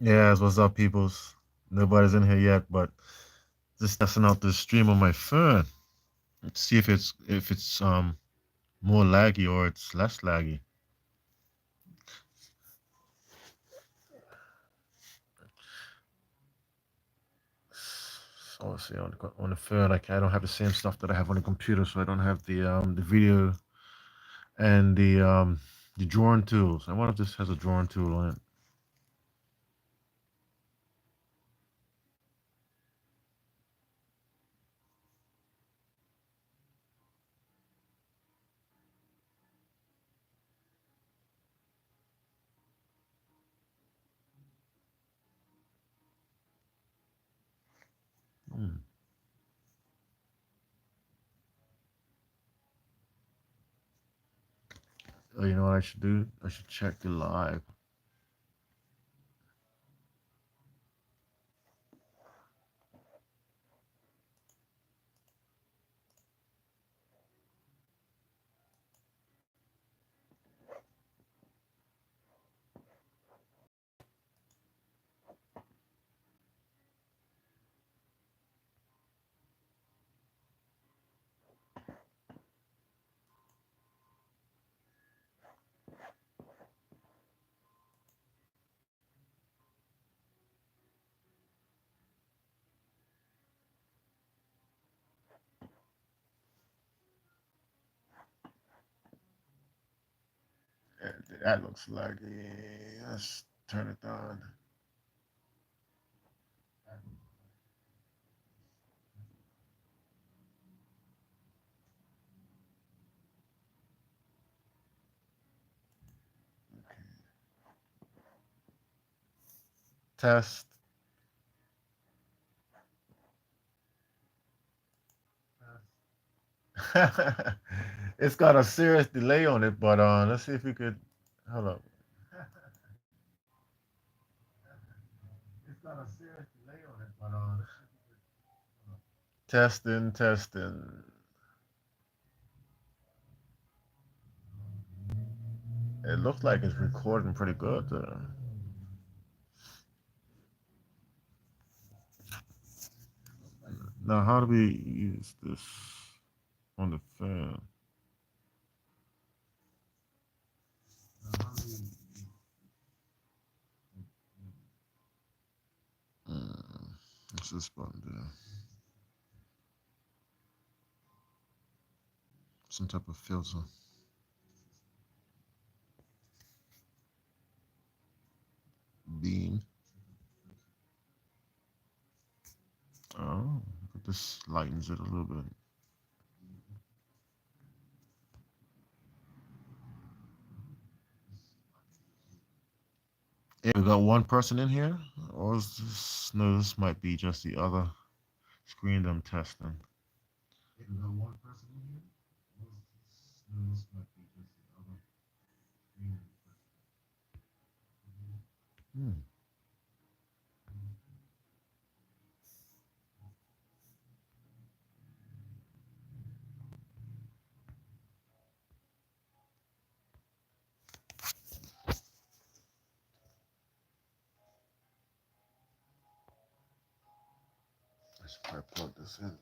Yes, what's up, peoples? Nobody's in here yet, but just testing out the stream on my phone. Let's see if it's more laggy or it's less laggy. So let's see on the phone, I don't have the same stuff that I have on the computer, so I don't have the video and the drawing tools. I wonder if this has a drawing tool on it. Hmm. Oh, you know what I should do? I should check the live. That looks laggy. Let's turn it down. Test. It's got a serious delay on it, but let's see if we could. Hold up. It's got a serious delay on it, but testing, testing. It looks like it's recording pretty good. Now, how do we use this on the phone? Mm, what's this button do? Some type of filter. Beam. Oh, this lightens it a little bit. Yeah, we got one person in here, or is this? No, this might be just the other screen that I'm testing. Yeah, we got one person in here. No, this might be just the other screen. Hmm. I should probably plug this in.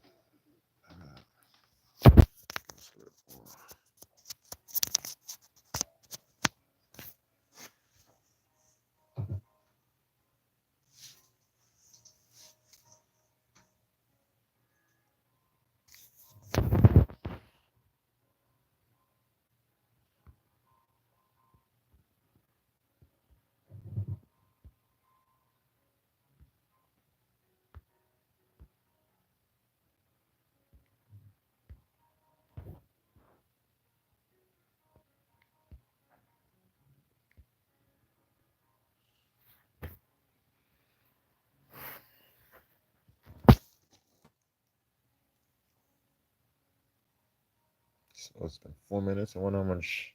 So it's been 4 minutes. I wonder how much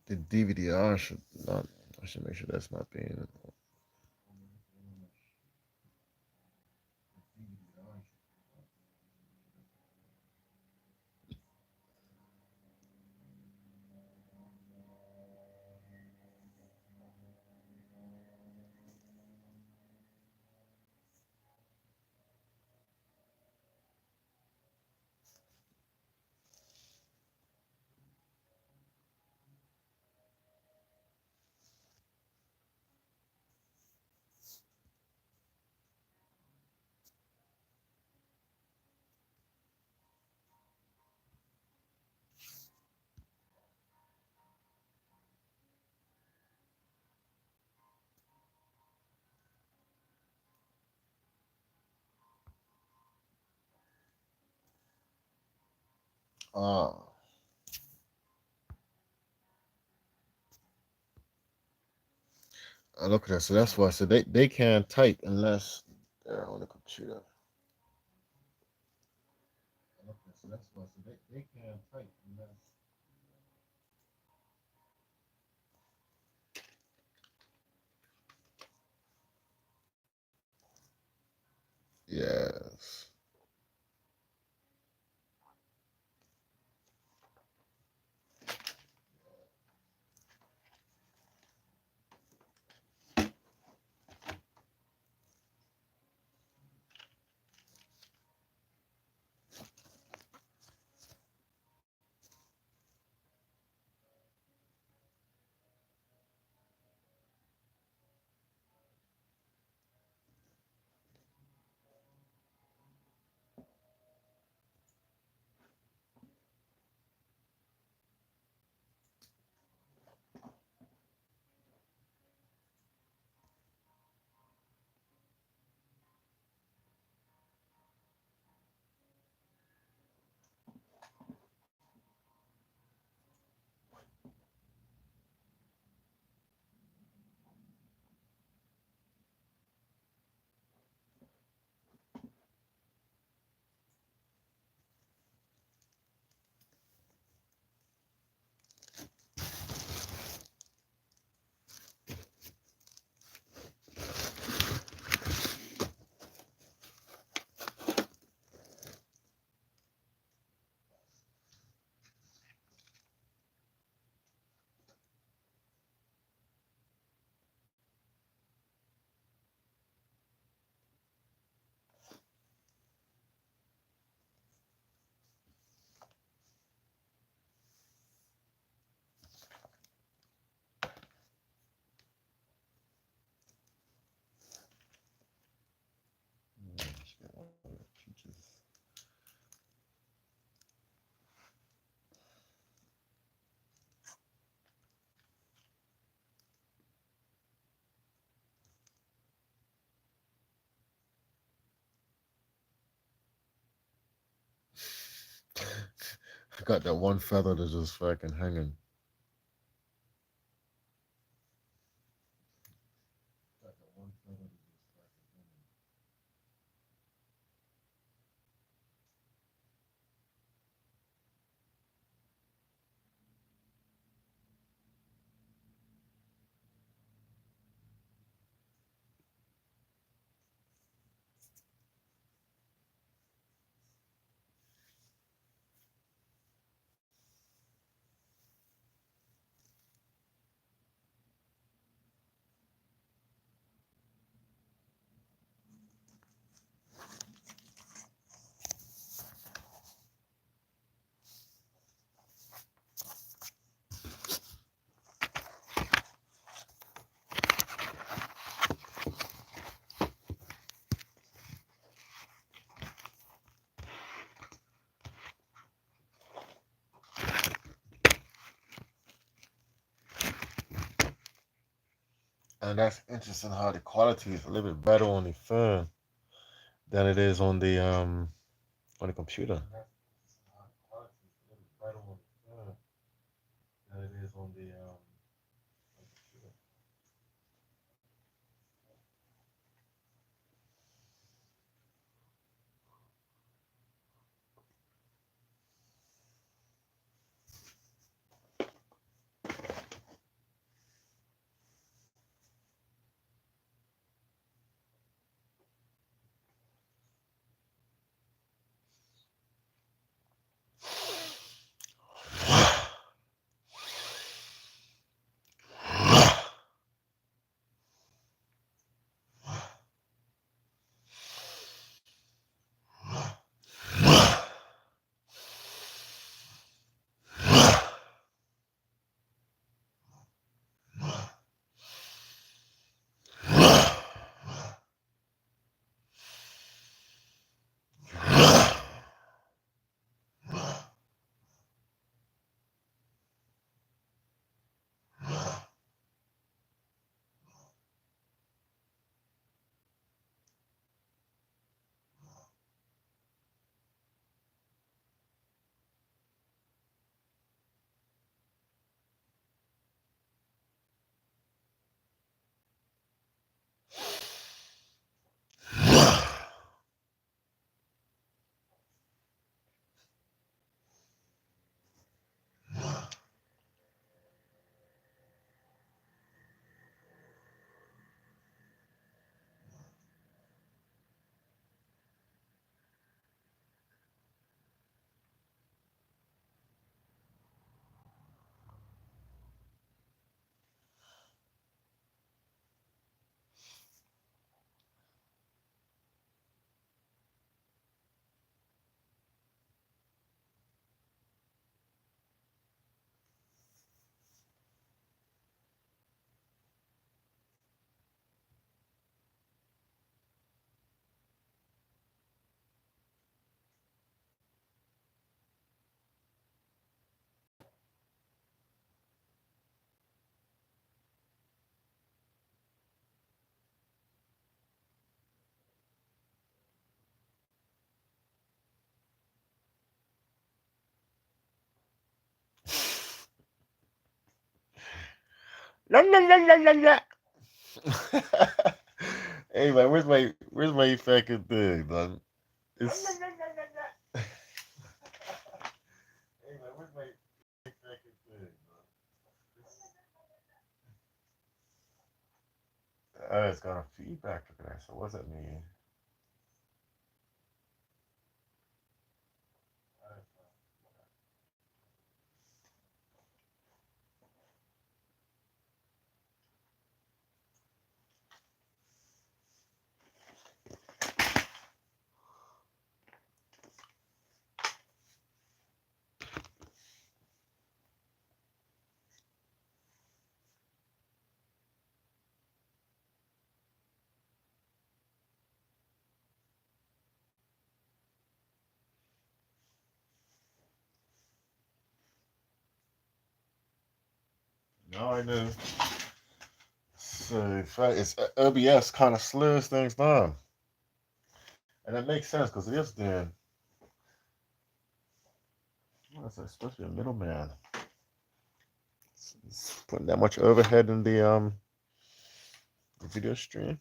the DVD should not. I should make sure that's not being. Ah, look at that. So that's why. So they can't type unless they're on the computer. Okay, so that's why. So they can't type unless. Yes. I got that one feather that's just fucking hanging. Got that one feather that's just fucking hanging. And that's interesting how the quality is a little bit better on the phone than it is on the computer. That's interesting how the quality is a little bit better on the phone than it is on the computer. Hey man, where's my fucking thing, man? It's hey man, where's my fucking thing, man? It's, it's got a feedback. Look at that. So what's that mean? No, I know. So in fact, it's OBS kind of slows things down, and that makes sense because it is doing. It's supposed to be a middleman. It's putting that much overhead in the video stream.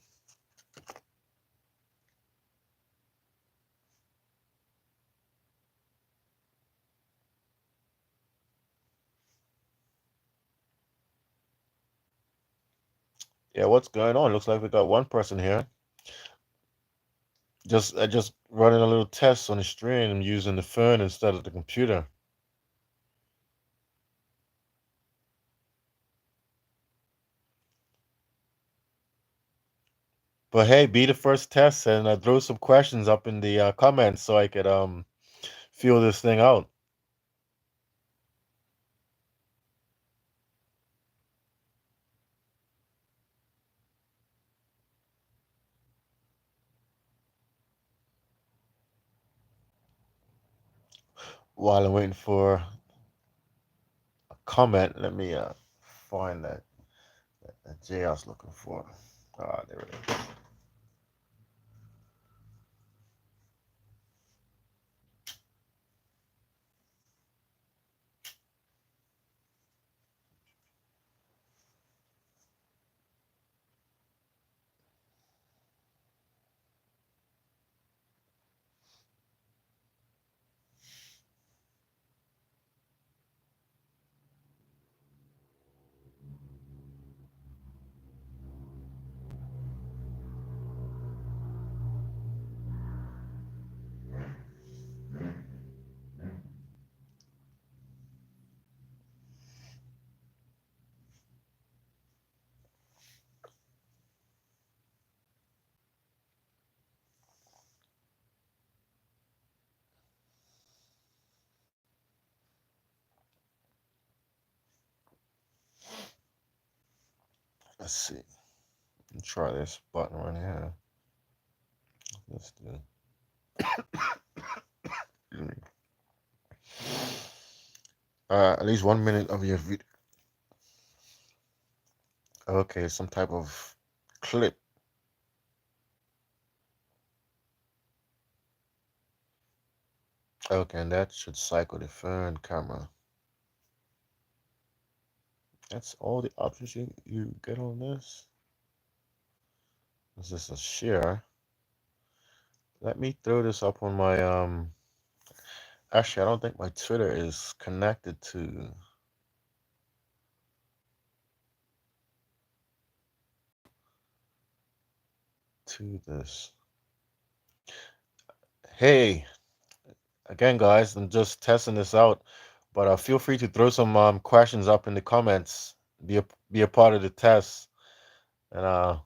Yeah, what's going on? Looks like we got one person here. Just running a little test on the stream using the phone instead of the computer. But hey, be the first test and throw some questions up in the comments so I could feel this thing out. While I'm waiting for a comment, let me find that J I was looking for. Ah, there it is. Let's see. Try this button right here. Let's do. At least 1 minute of your video. Okay, some type of clip. Okay, and that should cycle the phone camera. That's all the options you get on this. This is a share. Let me throw this up on my actually I don't think my Twitter is connected to this. Hey, again guys, I'm just testing this out, but feel free to throw some questions up in the comments. Be a part of the test. And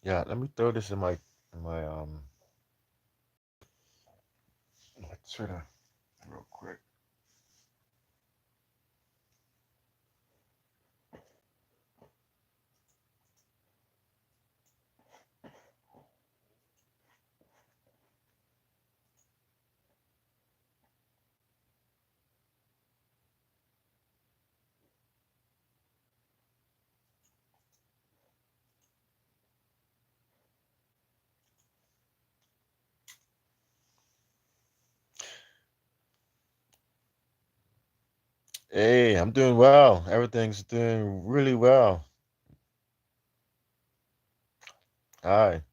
yeah, let me throw this in my Twitter real quick. Hey, I'm doing well. Everything's doing really well. Hi.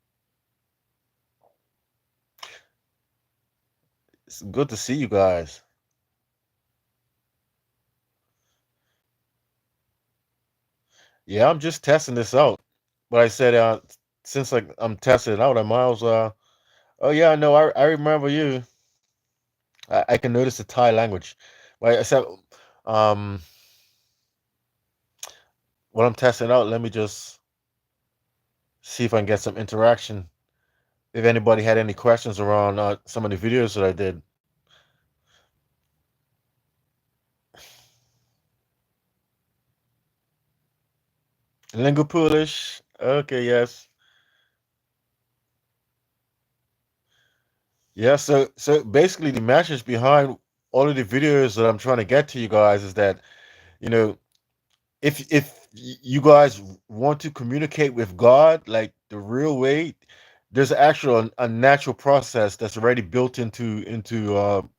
It's good to see you guys. Yeah, I'm just testing this out. But I said, since I'm testing it out, I might as well. Oh yeah, no, I remember you. I can notice the Thai language. Like I said, um, when I'm testing out, let me just see if I can get some interaction. If anybody had any questions around some of the videos that I did. Lingo Polish. Okay, yes. Yeah, so basically the message behind all of the videos that I'm trying to get to you guys is that, you know, if you guys want to communicate with God like the real way, there's actual a natural process that's already built into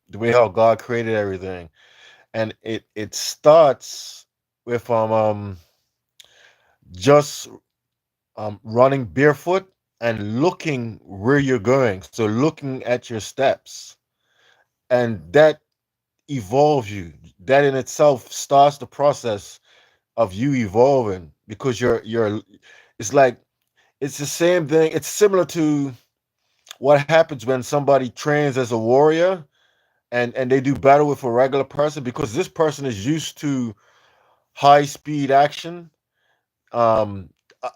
the way how God created everything. And it starts with just running barefoot and looking where you're going. So looking at your steps. And that evolves you. That in itself starts the process of you evolving because you're it's like it's the same thing. It's similar to what happens when somebody trains as a warrior and they do battle with a regular person because this person is used to high speed action. um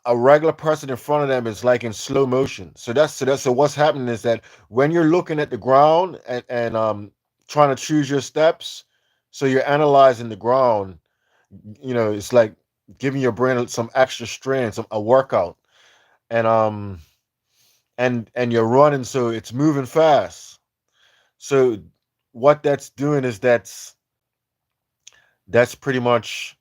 a regular person in front of them is like in slow motion. So what's happening is that when you're looking at the ground and trying to choose your steps, so you're analyzing the ground. It's like giving your brain some extra strength, a workout. And um and and you're running, so it's moving fast. So what that's doing is that's pretty much,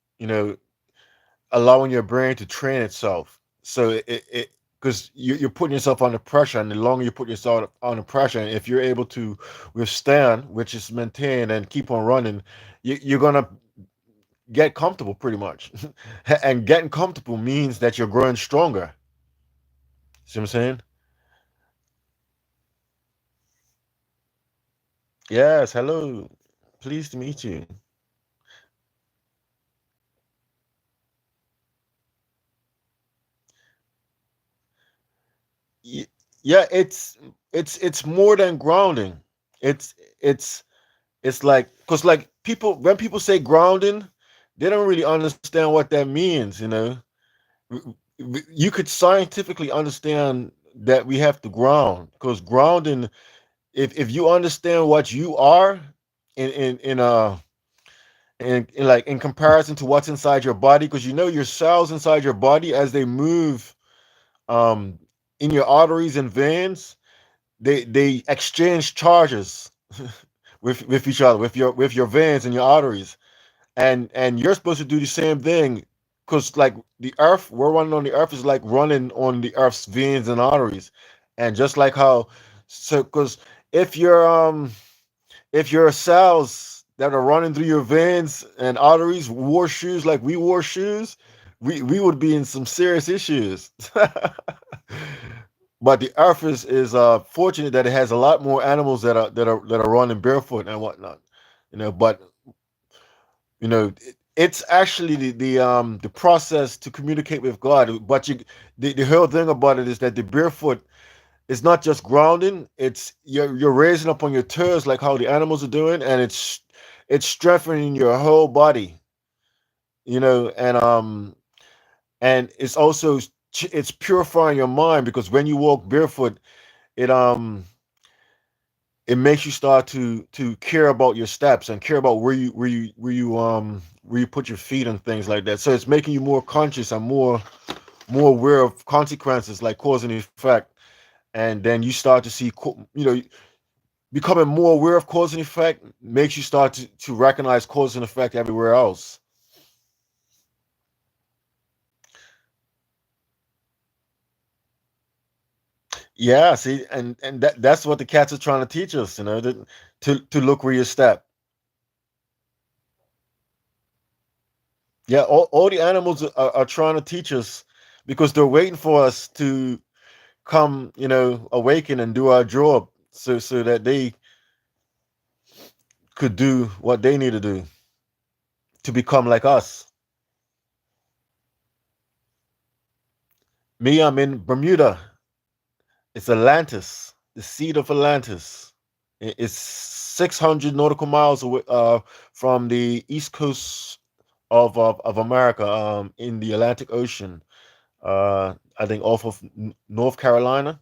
allowing your brain to train itself. So it because you're putting yourself under pressure, and the longer you put yourself under pressure, and if you're able to withstand, which is maintain and keep on running, you're gonna get comfortable pretty much. And getting comfortable means that you're growing stronger. See what I'm saying? Yes, hello. Pleased to meet you. Y- Yeah, it's more than grounding. It's it's it's like because like people when people say grounding, they don't really understand what that means. You could scientifically understand that we have to ground because grounding, if you understand what you are in like in comparison to what's inside your body, because your cells inside your body as they move um in your arteries and veins, they exchange charges with each other, with your veins and your arteries, and you're supposed to do the same thing, because like the earth, we're running on the earth is like running on the earth's veins and arteries. And just like how, so because if you're if your cells that are running through your veins and arteries wore shoes like we wore shoes, we would be in some serious issues. But the earth is fortunate that it has a lot more animals that are running barefoot and whatnot. But it's actually the process to communicate with God. But the whole thing about it is that the barefoot is not just grounding. It's you're raising up on your toes like how the animals are doing, and it's strengthening your whole body. And it's also it's purifying your mind, because when you walk barefoot, it it makes you start to care about your steps and care about where you put your feet and things like that. So it's making you more conscious and more aware of consequences like cause and effect. And then you start to see, becoming more aware of cause and effect makes you start to recognize cause and effect everywhere else. Yeah, see, and that's what the cats are trying to teach us, to look where you step. Yeah, all the animals are trying to teach us because they're waiting for us to come, awaken and do our job so that they could do what they need to do to become like us. Me, I'm in Bermuda. It's Atlantis, the seat of Atlantis. It's 600 nautical miles away from the east coast of America, in the Atlantic Ocean. I think off of North Carolina.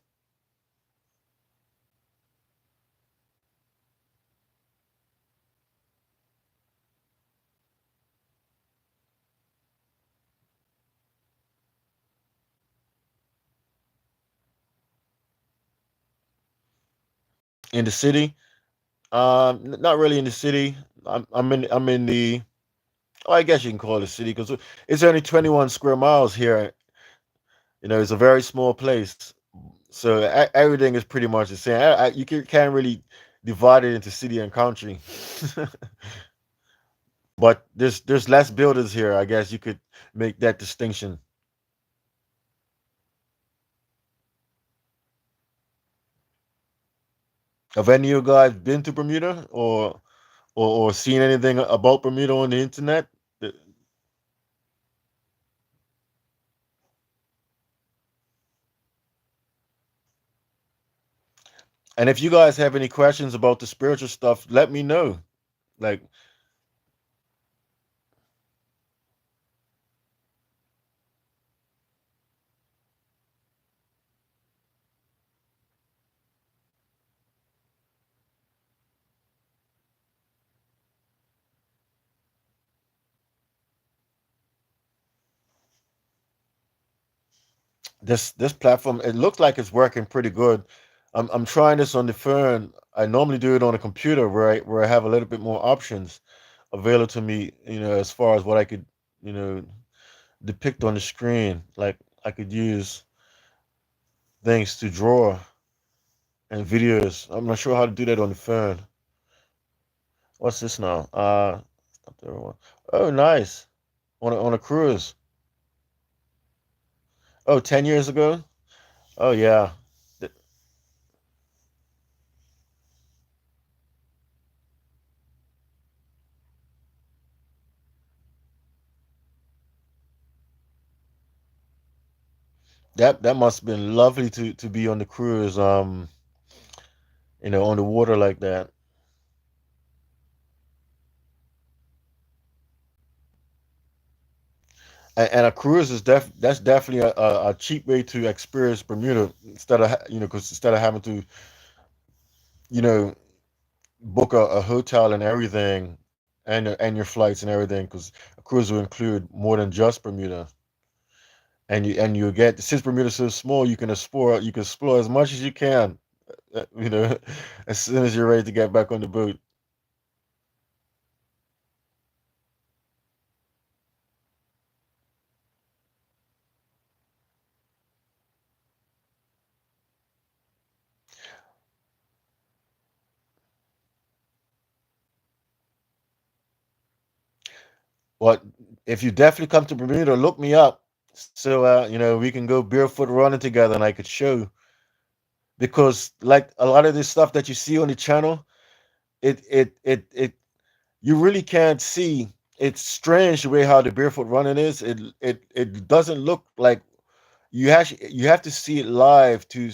In the city. Not really in the city. I'm in the. Oh, I guess you can call it a city because it's only 21 square miles here. It's a very small place, so everything is pretty much the same. You can't really divide it into city and country. But there's less buildings here. I guess you could make that distinction. Have any of you guys been to Bermuda or seen anything about Bermuda on the internet? Uh, And if you guys have any questions about the spiritual stuff, let me know. Like, this platform, it looks like it's working pretty good. I'm trying this on the phone. I normally do it on a computer where I have a little bit more options available to me, as far as what I could, you know, depict on the screen. Like I could use things to draw and videos. I'm not sure how to do that on the phone. What's this now? Stop there, one. Oh, nice. On a cruise. Oh, 10 years ago? Oh yeah. Th- That must have been lovely to be on the cruise, on the water like that. And a cruise is that's definitely a cheap way to experience Bermuda instead of because instead of having to you know book a hotel and everything and your flights and everything because a cruise will include more than just Bermuda. And you get, since Bermuda's so small, you can explore as much as you can, you know, as soon as you're ready to get back on the boat. But if you definitely come to Bermuda, look me up so we can go barefoot running together and I could show, because like a lot of this stuff that you see on the channel, it you really can't see. It's strange the way how the barefoot running is. It doesn't look like, you have to see it live to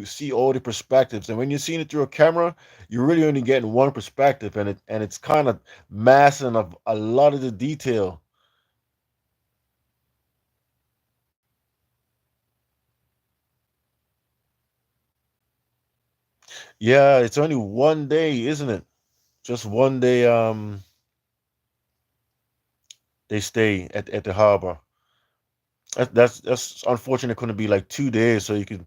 see all the perspectives. And when you're seeing it through a camera, you're really only getting one perspective, and it's kind of massing of a lot of the detail. Yeah, it's only one day, isn't it? Just one day. They stay at the harbor. That's unfortunate. Couldn't be like 2 days, so you could.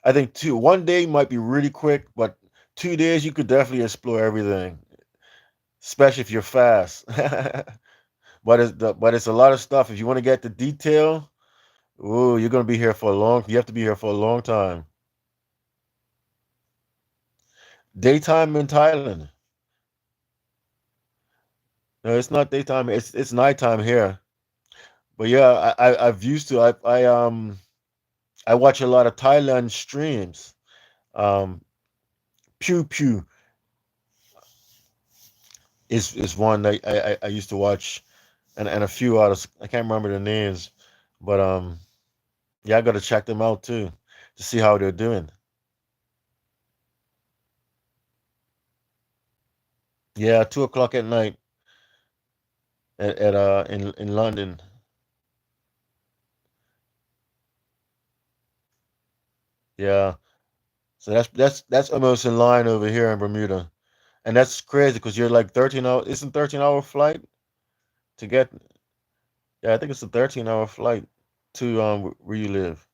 I think two one day might be really quick, but 2 days you could definitely explore everything, especially if you're fast. But it's a lot of stuff. If you want to get the detail, ooh, you're gonna be here for a long. You have to be here for a long time. Daytime in Thailand. No, it's not daytime. It's nighttime here. But yeah, I've used to I watch a lot of Thailand streams. Um, Pew Pew is one that I used to watch, and a few others. I can't remember the names, but yeah, I got to check them out too to see how they're doing. Yeah, 2 o'clock at night at in London. Yeah, so that's almost in line over here in Bermuda, and that's crazy because you're like 13 hour. Isn't 13 hour flight to get? Yeah, I think it's a 13 hour flight to where you live,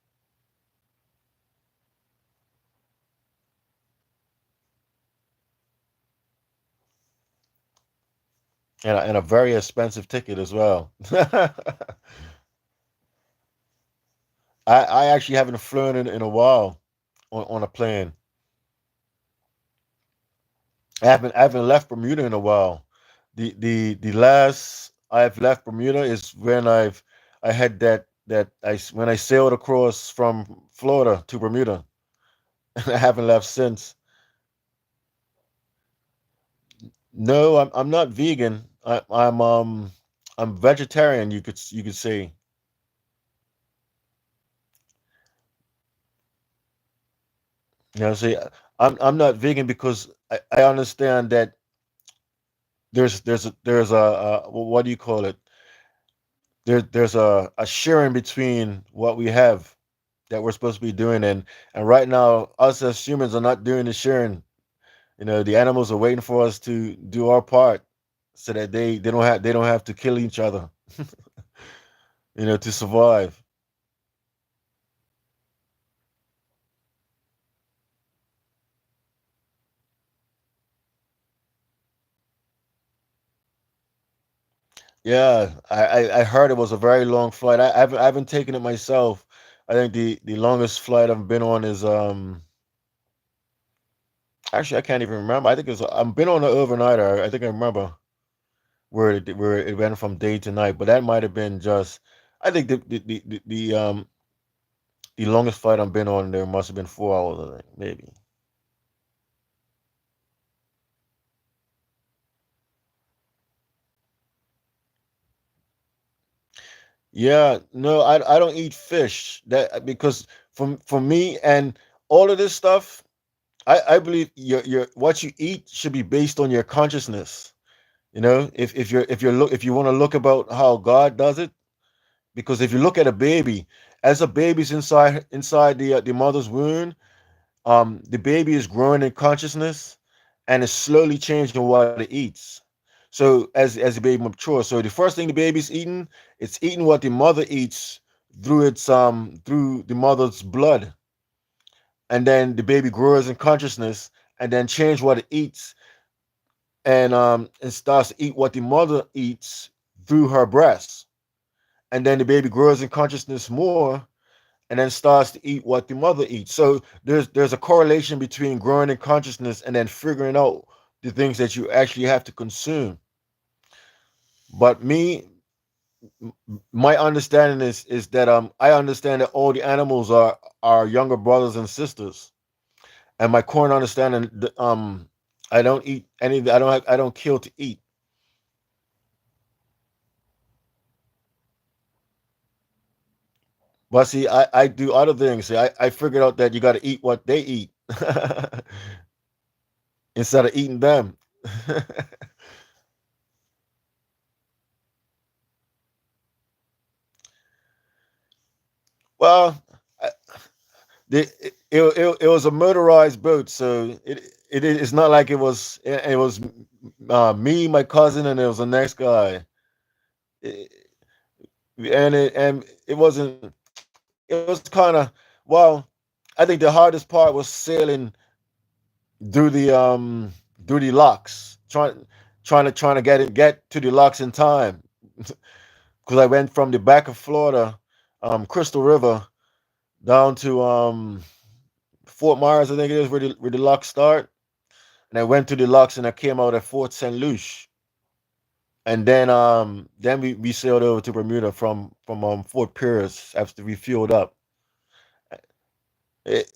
and a very expensive ticket as well. I actually haven't flown in a while on a plane. I haven't left Bermuda in a while. The last I've left Bermuda is when I had when I sailed across from Florida to Bermuda. I haven't left since. No, I'm not vegan. I'm vegetarian. You could say. You know, see, I'm not vegan because I understand that there's a what do you call it? There's a sharing between what we have that we're supposed to be doing, and right now us as humans are not doing the sharing. You know, the animals are waiting for us to do our part so that they don't have to kill each other. You know, to survive. Yeah, I heard it was a very long flight. I haven't taken it myself. I think the longest flight I've been on is actually I can't even remember. I think it's I've been on an overnighter. I think I remember where it went from day to night, but that might have been just. I think the longest flight I've been on there must have been 4 hours. I think maybe. Yeah, no, I don't eat fish. That because for me and all of this stuff, I believe your what you eat should be based on your consciousness. You know, if you want to look about how God does it, because if you look at a baby, as a baby's inside the mother's womb, the baby is growing in consciousness and is slowly changing what it eats. So as the baby matures, so the first thing the baby's eating, it's eating what the mother eats through the mother's blood, and then the baby grows in consciousness and then change what it eats and starts to eat what the mother eats through her breast, and then the baby grows in consciousness more and then starts to eat what the mother eats. So there's a correlation between growing in consciousness and then figuring out the things that you actually have to consume. But my understanding is that I understand that all the animals are younger brothers and sisters, and my current understanding I don't eat any. I don't kill to eat. But see, I do other things. See, I figured out that you got to eat what they eat instead of eating them. Well, I- it was a motorized boat, so it's not like it was me, my cousin, and it was the next guy. It, and it wasn't. It was kind of well. I think the hardest part was sailing through the locks, trying to get to the locks in time because I went from the back of Florida, Crystal River, down to Fort Myers, I think it is where the locks start, and I went to the locks and I came out at Fort St. Lucie. and then we sailed over to Bermuda from Fort Pierce after we fueled up. It,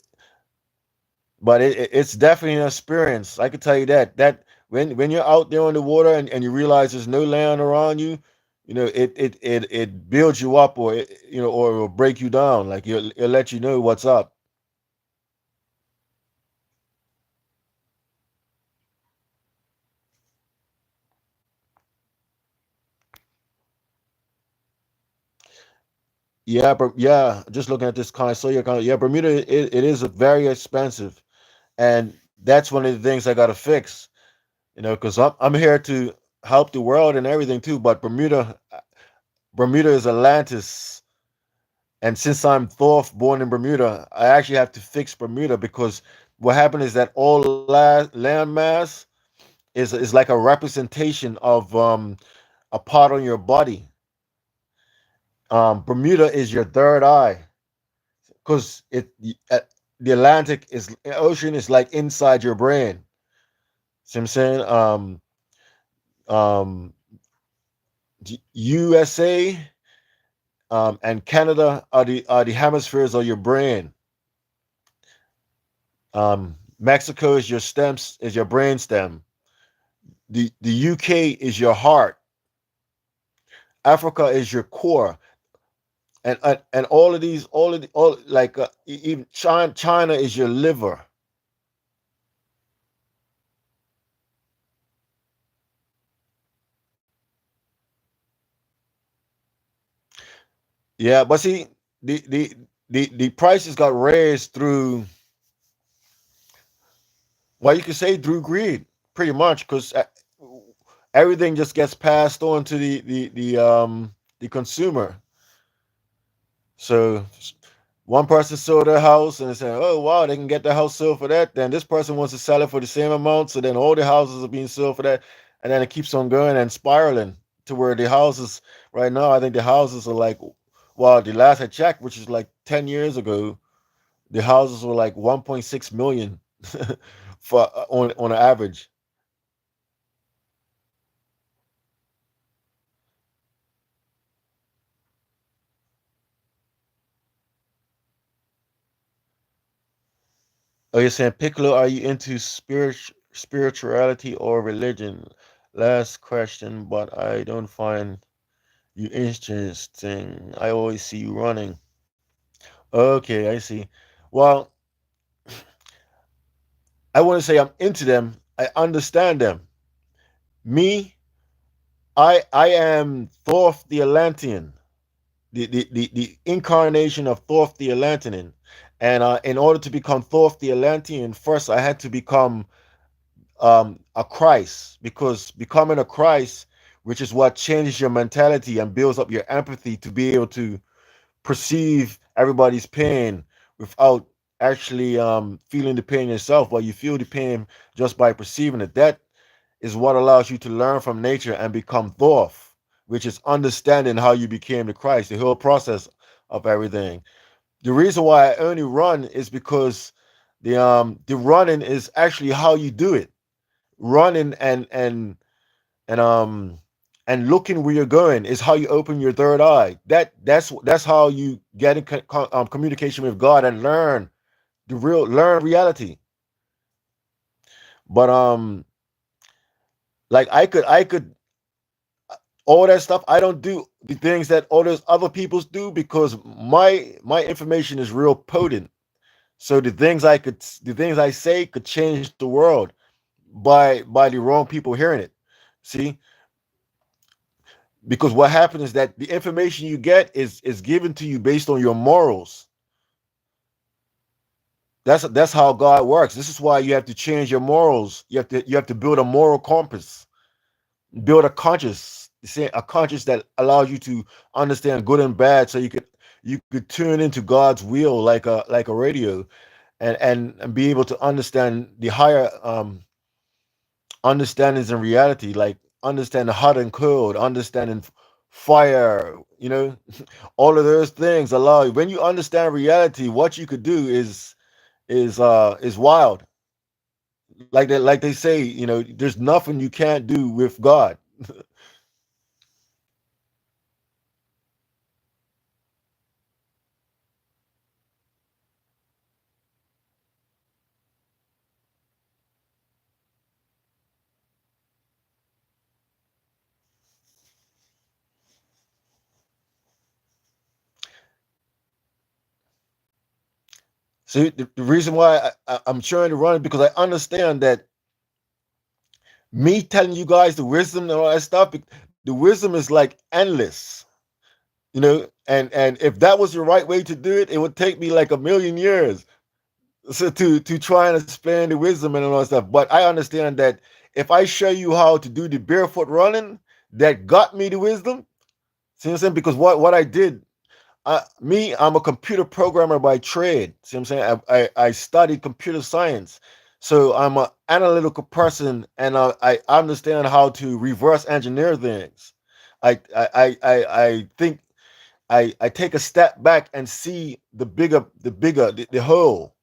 but it's definitely an experience. I can tell you that when you're out there on the water and you realize there's no land around you, it builds you up, or or it will break you down. Like it'll let you know what's up. Yeah, but yeah, just looking at this kind of so yeah, Bermuda, it is very expensive, and that's one of the things I got to fix. Because I'm here to help the world and everything too. But Bermuda is Atlantis, and since I'm Thoth, born in Bermuda, I actually have to fix Bermuda because what happened is that all land mass is like a representation of a part on your body. Bermuda is your third eye because the Atlantic is ocean is like inside your brain. See what I'm saying? Um, USA and Canada are the hemispheres of your brain. Mexico is your brain stem. The UK is your heart. Africa is your core, and all of these, all like even China is your liver. Yeah, but see, the the the prices got raised through, well, you could say through greed, pretty much, because everything just gets passed on to the consumer. So one person sold their house and they said, "Oh wow, they can get the house sold for that." Then this person wants to sell it for the same amount, so then all the houses are being sold for that, and then it keeps on going and spiraling to where the houses right now. I think the houses are like, well, the last I checked, which is like 10 years ago, the houses were like 1.6 million for on an average. Oh, you're saying Piccolo? Are you into spirituality or religion? Last question, but I don't find you interesting. I always see you running. Okay, I see. Well, I wouldn't say I'm into them. I understand them. Me, I am Thorf the Atlantean, the incarnation of Thorf the Atlantean. And in order to become Thorf the Atlantean, first I had to become a Christ, because becoming a Christ, which is what changes your mentality and builds up your empathy to be able to perceive everybody's pain without actually feeling the pain yourself, but you feel the pain just by perceiving it. That is what allows you to learn from nature and become Thoth, which is understanding how you became the Christ, the whole process of everything. The reason why I only run is because the running is actually how you do it. Running and and looking where you're going is how you open your third eye. That's how you get in communication with God and learn reality. But like I could all that stuff. I don't do the things that all those other people's do because my information is real potent. So the things I say could change the world by the wrong people hearing it. See, because what happens is that the information you get is given to you based on your morals. That's how God works. This is why you have to change your morals. You have to build a moral compass, build a conscious that allows you to understand good and bad, so you could tune into God's will like a radio, and be able to understand the higher understandings in reality, like understanding hot and cold, understanding fire. All of those things allow you. When you understand reality, what you could do is wild. Like they say, there's nothing you can't do with God. See, the reason why I'm trying to run it because I understand that me telling you guys the wisdom and all that stuff, the wisdom is like endless, you know. And if that was the right way to do it, it would take me like a million years so to try and explain the wisdom and all that stuff. But I understand that if I show you how to do the barefoot running, that got me the wisdom. See what I'm saying? Because what I did, I'm a computer programmer by trade. See what I'm saying? I studied computer science. So I'm an analytical person and I understand how to reverse engineer things. I think I take a step back and see the whole.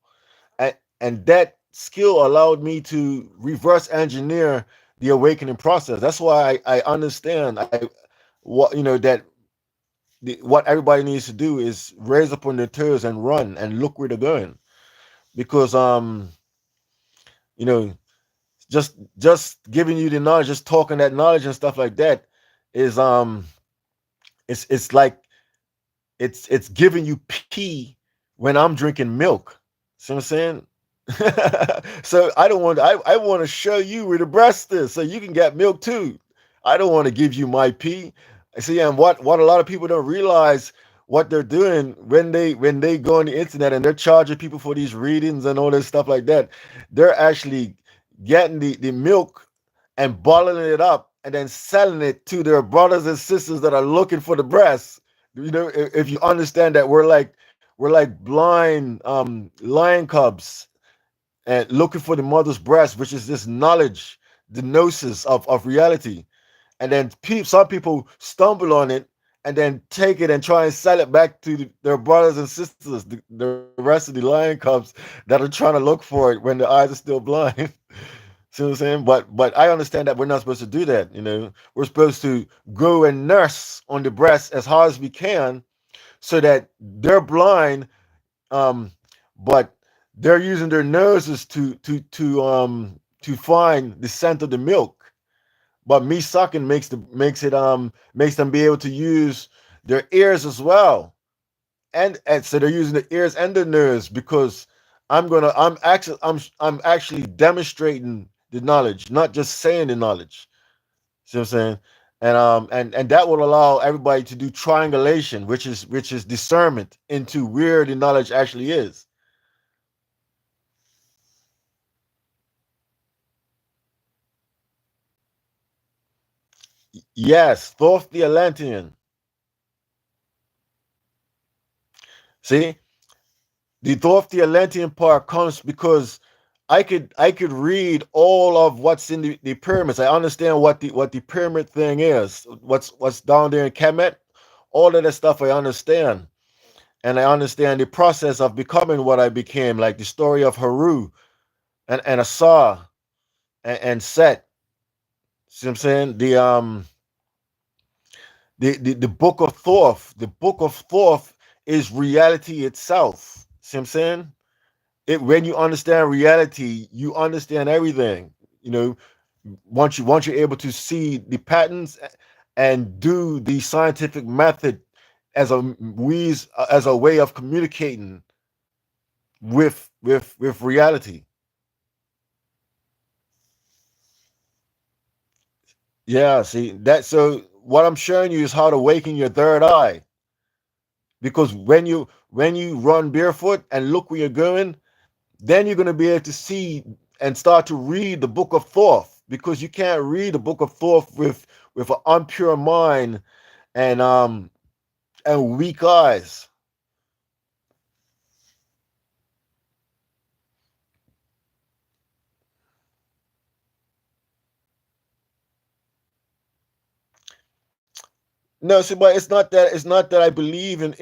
And that skill allowed me to reverse engineer the awakening process. That's why I understand what that what everybody needs to do is raise up on their toes and run and look where they're going because you know just giving you the knowledge, just talking that knowledge and stuff like that is it's like it's giving you pee when I'm drinking milk. See what I'm saying? So I want to show you where the breast is so you can get milk too. I don't want to give you my pee. See, and what a lot of people don't realize what they're doing when they go on the internet and they're charging people for these readings and all this stuff like that, they're actually getting the milk and bottling it up and then selling it to their brothers and sisters that are looking for the breast. If you understand that we're like blind lion cubs and looking for the mother's breast, which is this knowledge, the gnosis of reality. And then some people stumble on it and then take it and try and sell it back to their brothers and sisters, the rest of the lion cubs that are trying to look for it when their eyes are still blind. See what I'm saying? But I understand that we're not supposed to do that. We're supposed to go and nurse on the breast as hard as we can, so that they're blind, um, but they're using their noses to find the scent of the milk. But me sucking makes them be able to use their ears as well, and so they're using the ears and the nose because I'm actually demonstrating the knowledge, not just saying the knowledge. See what I'm saying? And that will allow everybody to do triangulation, which is discernment into where the knowledge actually is. Yes, Thoth the Atlantean. See, the Thoth the Atlantean part comes because I could read all of what's in the pyramids. I understand what the pyramid thing is. What's down there in Kemet. All of that stuff I understand. And I understand the process of becoming what I became, like the story of Haru and Asar and Set. See what I'm saying? The book of Thoth. The book of Thoth is reality itself. See what I'm saying? When you understand reality, you understand everything. You know, once you're able to see the patterns and do the scientific method as a way of communicating with reality. Yeah, see that. So what I'm showing you is how to awaken your third eye, because when you run barefoot and look where you're going, then you're going to be able to see and start to read the book of Thoth, because you can't read the book of Thoth with an impure mind and weak eyes. No, see, but it's not that I believe in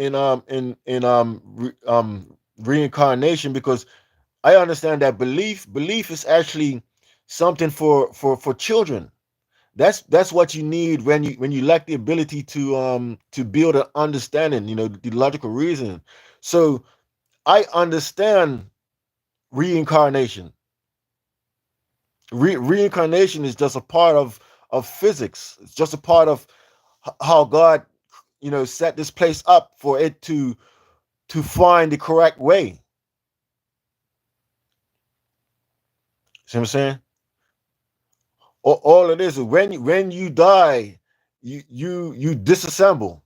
reincarnation, because I understand that belief is actually something for children. That's what you need when you lack the ability to build an understanding, the logical reason. So I understand reincarnation. Reincarnation is just a part of physics. It's just a part of how God, set this place up for it to find the correct way. See what I'm saying? All it is when you die, you disassemble.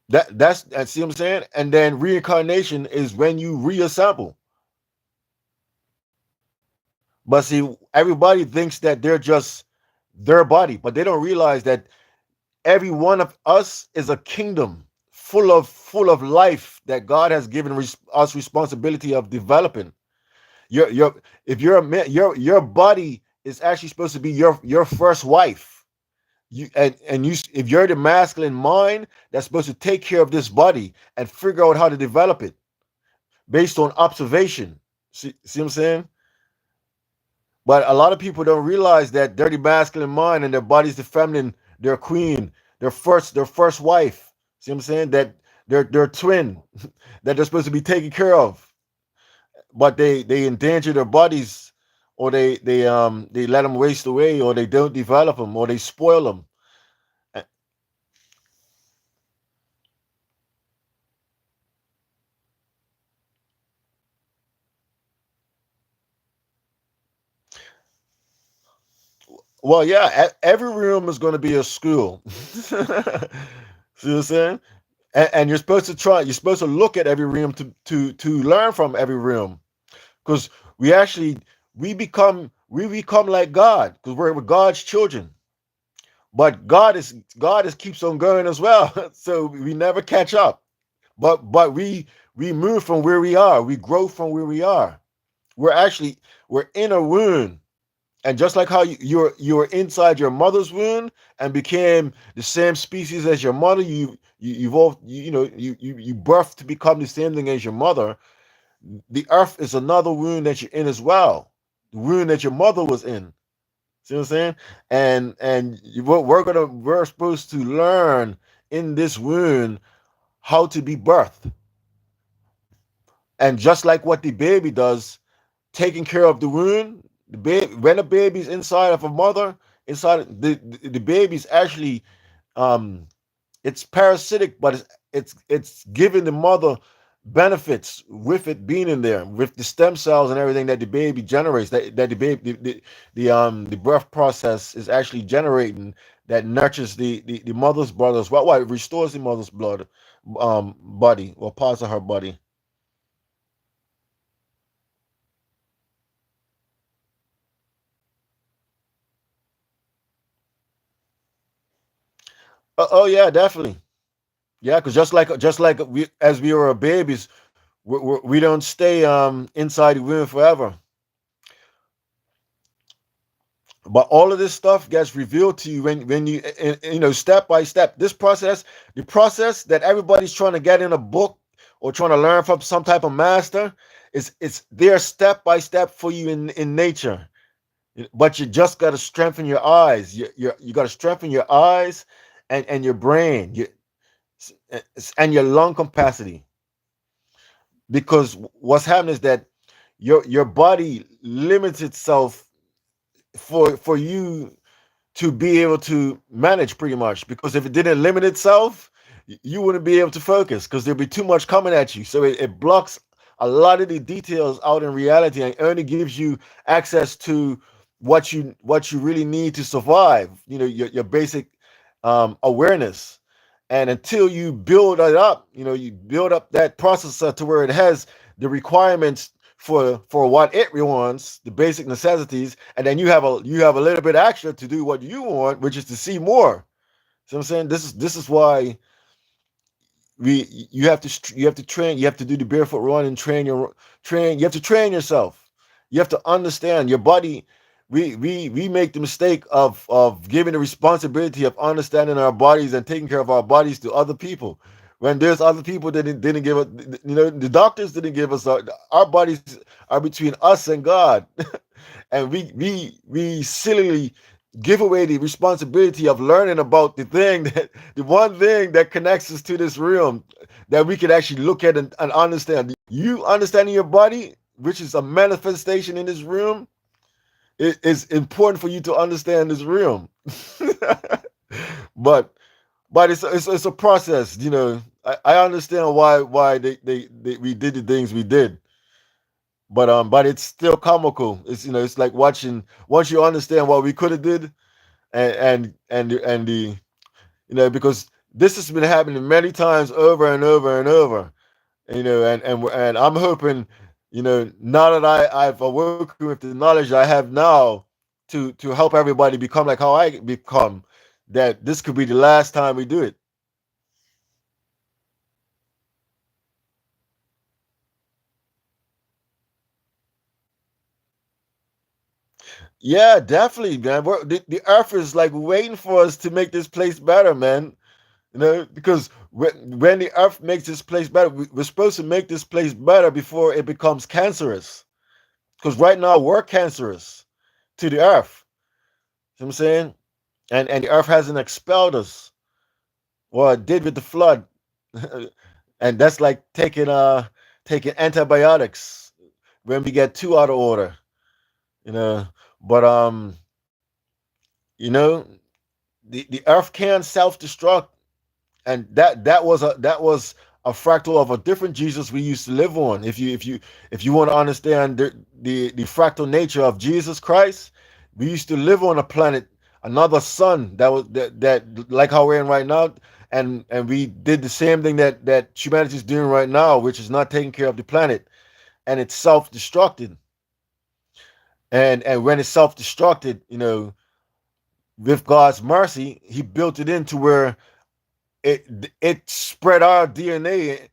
That's see what I'm saying? And then reincarnation is when you reassemble. But see, everybody thinks that they're just their body, but they don't realize that every one of us is a kingdom full of life that God has given us responsibility of developing. Your if you're a man, your body is actually supposed to be your first wife. You if you're the masculine mind that's supposed to take care of this body and figure out how to develop it based on observation. See what I'm saying? But a lot of people don't realize that dirty masculine mind and their body's the feminine, their queen, their first wife. See what I'm saying? That they're twin that they're supposed to be taken care of, but they endanger their bodies, or they let them waste away, or they don't develop them, or they spoil them. Well, yeah, every room is going to be a school. See what I'm saying? And you're supposed to look at every room to learn from every room, because we actually we become like God, because we're God's children. But God is keeps on going as well, so we never catch up. But we move from where we are, we grow from where we are. We're in a wound. And just like how you're inside your mother's womb and became the same species as your mother, you evolved, you birthed to become the same thing as your mother. The earth is another wound that you're in as well, the wound that your mother was in. See what I'm saying? We're supposed to learn in this wound how to be birthed. And just like what the baby does, taking care of the wound, the baby, when a baby's inside of a mother, inside the baby's actually, um it's parasitic, but it's giving the mother benefits with it being in there, with the stem cells and everything that the baby generates, that the baby the birth process is actually generating, that nurtures the mother's blood as well. It restores the mother's blood, body, or parts of her body. Oh yeah, definitely. Yeah, because just like we were babies, we don't stay inside the womb forever. But all of this stuff gets revealed to you when step by step. This process, the process that everybody's trying to get in a book or trying to learn from some type of master, is it's there step by step for you in nature. But you just got to strengthen your eyes. You got to strengthen your eyes and your brain, and your lung capacity. Because what's happening is that your body limits itself for you to be able to manage, pretty much. Because if it didn't limit itself, you wouldn't be able to focus, because there'd be too much coming at you. So it blocks a lot of the details out in reality, and only gives you access to what you really need to survive. Your basic awareness. And until you build it up, you build up that processor to where it has the requirements for what it wants, the basic necessities, and then you have a little bit extra to do what you want, which is to see more. So I'm saying, this is why you have to train. You have to do the barefoot run and train. You have to train yourself. You have to understand your body. We make the mistake of giving the responsibility of understanding our bodies and taking care of our bodies to other people, when there's other people that didn't give us. The doctors didn't give us our bodies are between us and God. And we sillily give away the responsibility of learning about the one thing that connects us to this realm, that we can actually look at and understand. You understanding your body, which is a manifestation in this realm, it is important for you to understand this realm. but it's a process. I understand why we did the things we did. but it's still comical. It's it's like watching once you understand what we could have did, and the because this has been happening many times over and over and over. And I'm hoping, now that I've awoken with the knowledge I have now to help everybody become like how I become, that this could be the last time we do it. Yeah, definitely, man. The earth is like waiting for us to make this place better, man. Because when the earth makes this place better, we're supposed to make this place better before it becomes cancerous. Because right now we're cancerous to the earth. You know what I'm saying? And the earth hasn't expelled us. Well, it did with the flood. And that's like taking antibiotics when we get too out of order, you know. But you know, the earth can self-destruct, and that was a fractal of a different Jesus we used to live on. If you want to understand the fractal nature of Jesus Christ, we used to live on a planet, another sun that like how we're in right now, and we did the same thing that humanity's doing right now, which is not taking care of the planet, and it's self-destructed. And when it's self-destructed, with God's mercy, He built it into where it spread our DNA,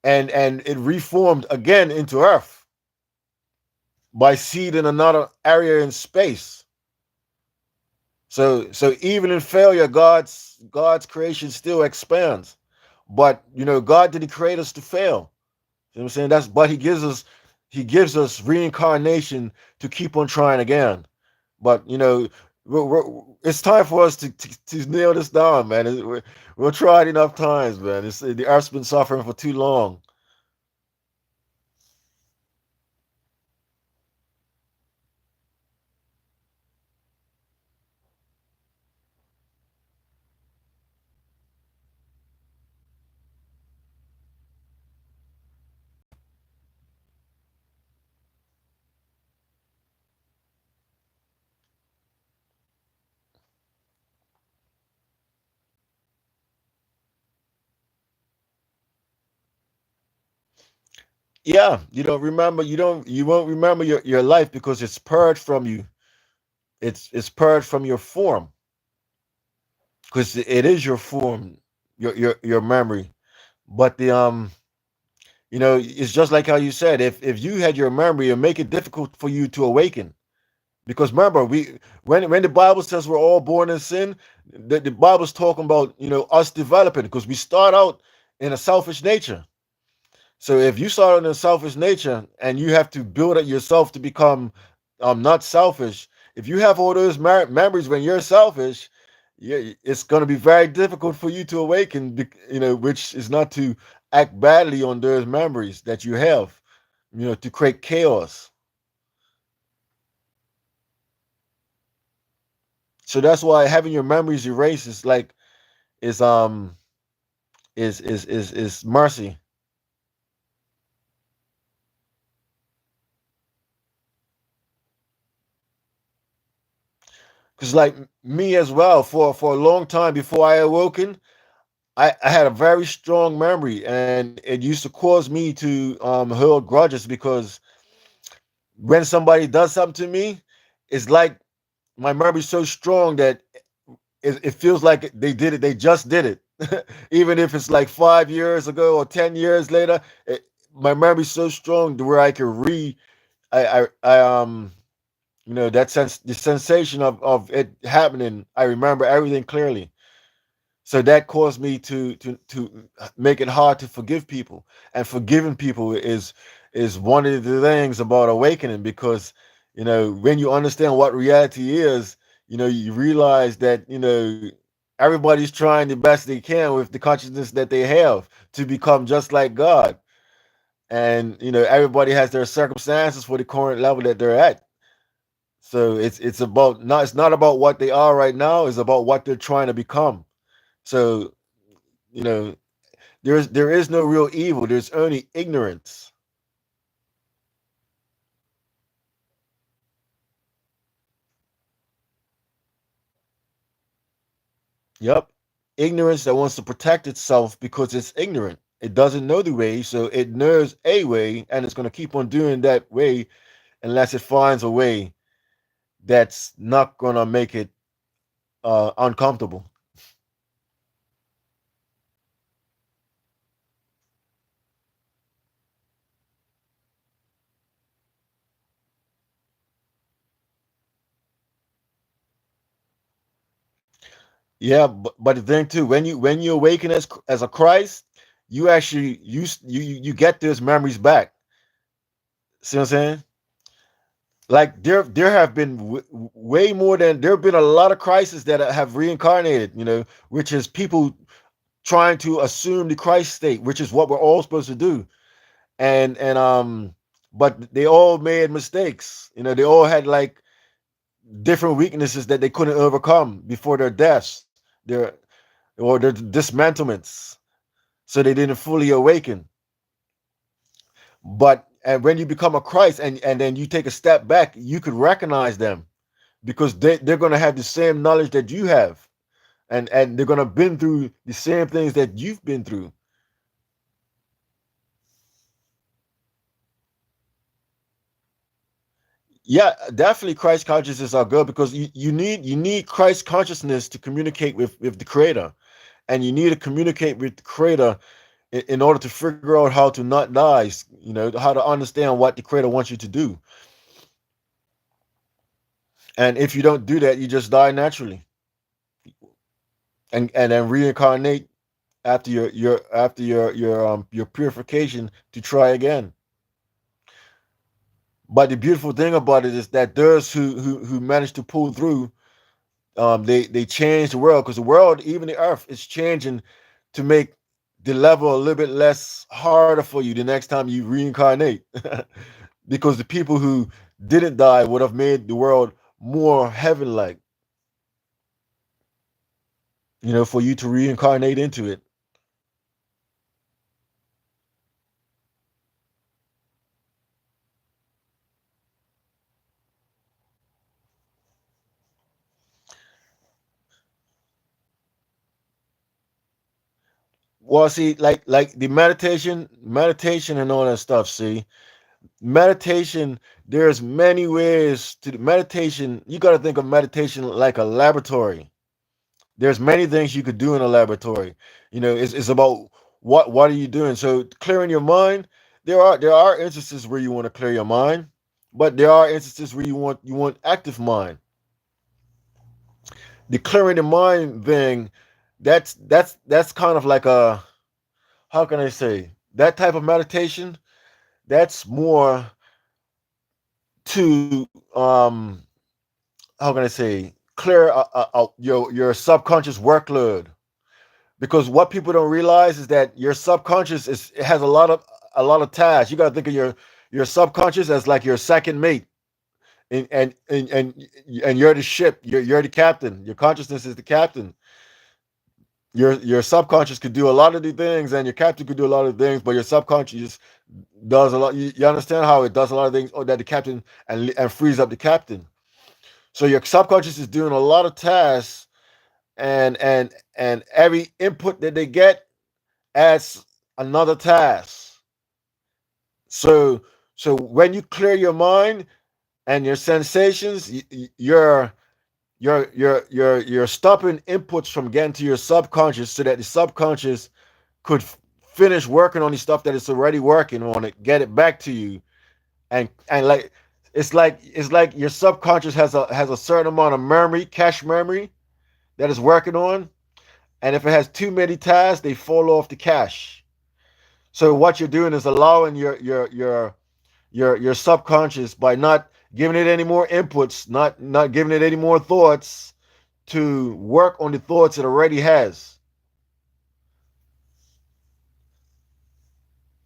and it reformed again into Earth by seed in another area in space. So even in failure, God's creation still expands. But God didn't create us to fail. You know what I'm saying? But He gives us reincarnation to keep on trying again. But it's time for us to nail this down, man. We'll try it enough times, man. The Earth's been suffering for too long. Yeah, you won't remember your life because it's purged from you. It's purged from your form, because it is your form, your memory. But it's just like how you said, if you had your memory, it make it difficult for you to awaken. Because remember, when the Bible says we're all born in sin, the Bible's talking about us developing, because we start out in a selfish nature. So if you start in a selfish nature and you have to build it yourself to become not selfish, if you have all those memories when you're selfish, yeah, it's going to be very difficult for you to awaken. Which is not to act badly on those memories that you have, to create chaos. So that's why having your memories erased is mercy. Because like me as well, for a long time before I awoken, I had a very strong memory, and it used to cause me to hold grudges, because when somebody does something to me, it's like my memory's so strong that it feels like they just did it. Even if it's like 5 years ago or 10 years later, my memory's so strong to where I can I that sense, the sensation of it happening, I remember everything clearly. So that caused me to make it hard to forgive people. And forgiving people is one of the things about awakening, because when you understand what reality is, you realize that everybody's trying the best they can with the consciousness that they have to become just like God. And everybody has their circumstances for the current level that they're at. So it's not about what they are right now, it's about what they're trying to become. So you know there is no real evil, there's only ignorance. Yep. Ignorance that wants to protect itself because it's ignorant. It doesn't know the way, so it knows a way, and it's going to keep on doing that way unless it finds a way that's not going to make it uncomfortable. Yeah, but the thing too, when you awaken as a Christ, you actually you get those memories back. See what I'm saying? Like there have been way more than there have been a lot of crises that have reincarnated. Which is people trying to assume the Christ state, which is what we're all supposed to do. And but they all made mistakes. They all had like different weaknesses that they couldn't overcome before their deaths, their dismantlements. So they didn't fully awaken. But and when you become a Christ and then you take a step back, you could recognize them because they're going to have the same knowledge that you have, and they're going to been through the same things that you've been through. Yeah, definitely Christ consciousness are good because you need Christ consciousness to communicate with the creator, and you need to communicate with the creator in order to figure out how to not die, how to understand what the creator wants you to do. And if you don't do that, you just die naturally, and then reincarnate after your purification to try again. But the beautiful thing about it is that those who manage to pull through, they change the world, because the world, even the earth, is changing to make the level a little bit less harder for you the next time you reincarnate. Because the people who didn't die would have made the world more heaven like, for you to reincarnate into it. Well, see, like the meditation and all that stuff. See, meditation. There's many ways to meditation. You got to think of meditation like a laboratory. There's many things you could do in a laboratory. It's about what are you doing. So clearing your mind. There are instances where you want to clear your mind, but there are instances where you want active mind. The clearing the mind thing. That's kind of like a, how can I say, that type of meditation. That's more to how can I say, clear your subconscious workload. Because what people don't realize is that your subconscious has a lot of tasks. You got to think of your subconscious as like your second mate, and you're the ship. You're the captain. Your consciousness is the captain. Your subconscious could do a lot of the things, and your captain could do a lot of things, but your subconscious does a lot. You understand how it does a lot of things, or that the captain, and frees up the captain. So your subconscious is doing a lot of tasks, and every input that they get adds another task. So so when you clear your mind and your sensations, you're stopping inputs from getting to your subconscious, so that the subconscious could finish working on the stuff that it's already working on it, get it back to you, and like it's like your subconscious has a certain amount of memory, cache memory, that it's working on, and if it has too many tasks, they fall off the cache. So what you're doing is allowing your subconscious, by not giving it any more inputs, not giving it any more thoughts, to work on the thoughts it already has.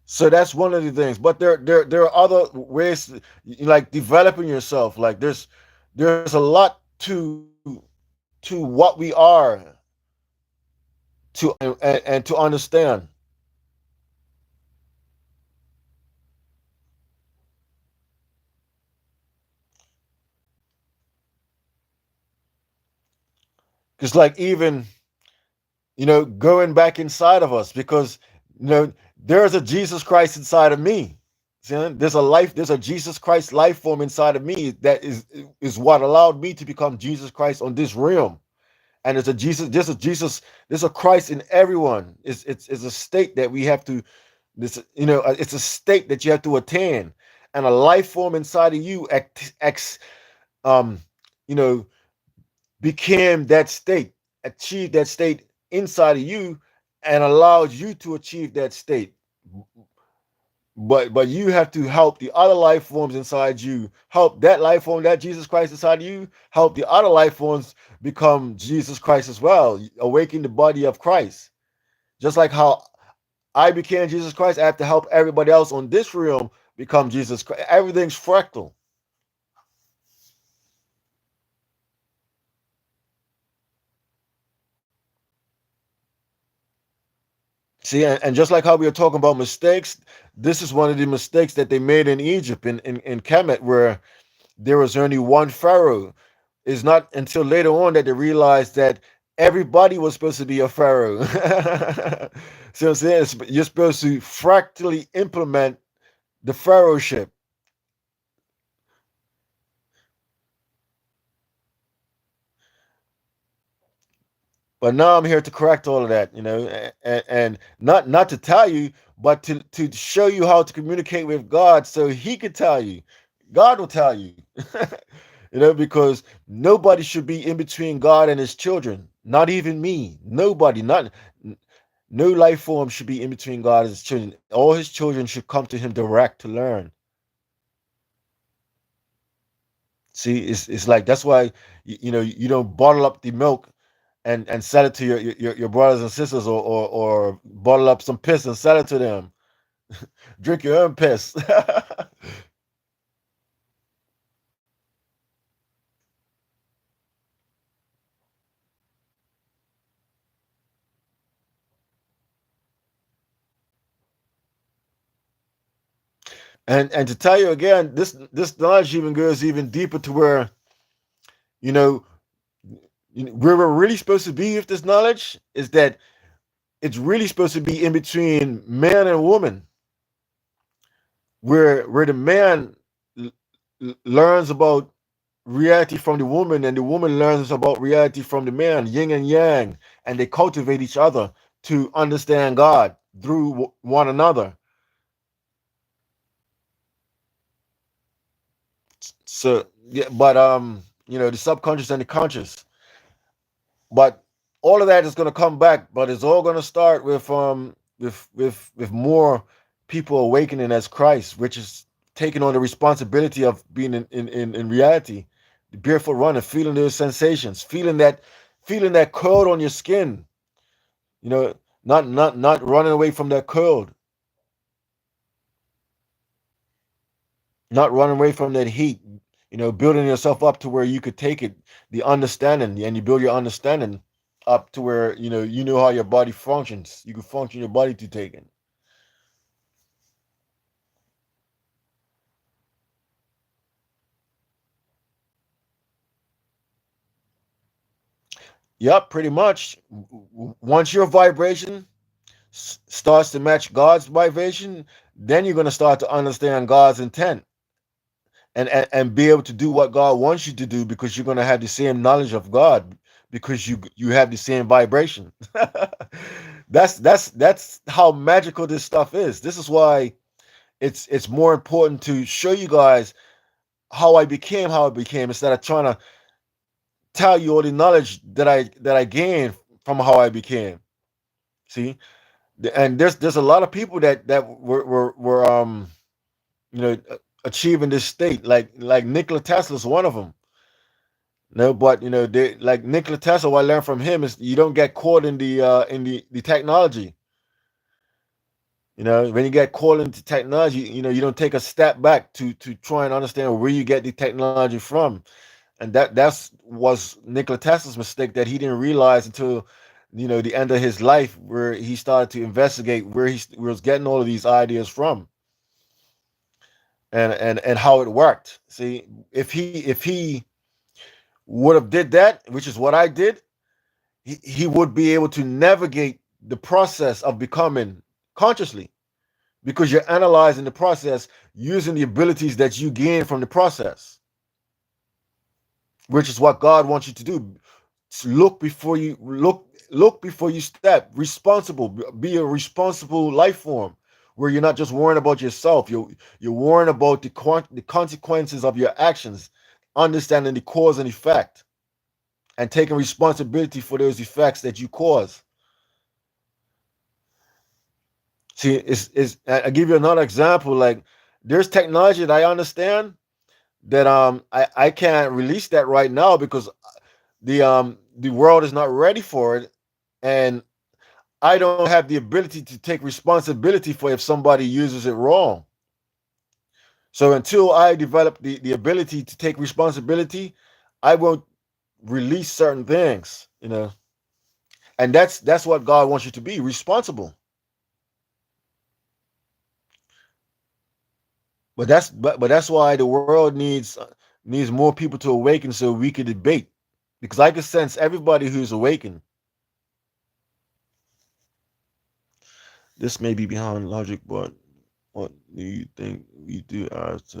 So that's one of the things. But there are other ways, like developing yourself. Like there's a lot to what we are, and to understand. Because like, even going back inside of us, because there's a Jesus Christ inside of me. See, there's a Jesus Christ life form inside of me that is what allowed me to become Jesus Christ on this realm. And there's a Christ in everyone. It's a state that we have to, it's a state that you have to attain. And a life form inside of you um you know became that state, achieved that state inside of you, and allowed you to achieve that state. But you have to help the other life forms inside you, help that life form, that Jesus Christ inside of you, help the other life forms become Jesus Christ as well, awaken the body of Christ. Just like how I became Jesus Christ, I have to help everybody else on this realm become Jesus Christ. Everything's fractal. See, and just like how we were talking about mistakes, this is one of the mistakes that they made in Egypt, in Kemet, where there was only one pharaoh. It's not until later on that they realized that everybody was supposed to be a pharaoh. See what I'm saying? You're supposed to fractally implement the pharaohship. But now I'm here to correct all of that, and not to tell you, but to show you how to communicate with God, so He could tell you. God will tell you, because nobody should be in between God and His children. Not even me. Nobody. Not No life form should be in between God and His children. All His children should come to Him direct to learn. See, it's like that's why you don't bottle up the milk and sell it to your brothers and sisters, or bottle up some piss and sell it to them. Drink your own piss. And to tell you again, this knowledge even goes even deeper to where you know where we're really supposed to be with this knowledge is that it's really supposed to be in between man and woman, where the man learns about reality from the woman, and the woman learns about reality from the man, yin and yang, and they cultivate each other to understand God through one another. So yeah, but the subconscious and the conscious, but all of that is going to come back, but it's all going to start with more people awakening as Christ, which is taking on the responsibility of being in reality, the barefoot runner, feeling those sensations, feeling that curl on your skin, you know not running away from that curl, not running away from that heat, building yourself up to where you could take it, the understanding, and you build your understanding up to where you know how your body functions. You can function your body to take it. Yep, pretty much. Once your vibration starts to match God's vibration, then you're going to start to understand God's intent, and be able to do what God wants you to do, because you're going to have the same knowledge of God, because you have the same vibration. That's how magical this stuff is. This is why it's more important to show you guys how I became, instead of trying to tell you all the knowledge that I gained from how I became. See, and there's a lot of people that were achieving this state, like Nikola Tesla's one of them. No, but they, like Nikola Tesla, what I learned from him is you don't get caught in the technology. When you get caught into technology, you don't take a step back to try and understand where you get the technology from. And that's was Nikola Tesla's mistake, that he didn't realize until the end of his life, where he started to investigate where he was getting all of these ideas from, and how it worked. See, if he would have did that, which is what I did, he would be able to navigate the process of becoming consciously, because you're analyzing the process using the abilities that you gain from the process, which is what God wants you to do. Look before you step. Responsible. Be a responsible life form, where you're not just worrying about yourself. You're worrying about the consequences of your actions, understanding the cause and effect, and taking responsibility for those effects that you cause. See, I give you another example. Like, there's technology that I understand that I can't release that right now because the world is not ready for it, and I don't have the ability to take responsibility for if somebody uses it wrong. So until I develop the ability to take responsibility, I won't release certain things, and that's what God wants you to be responsible. But that's why the world needs more people to awaken so we could debate, because I can sense everybody who's awakened. This may be behind logic, but what do you think we do as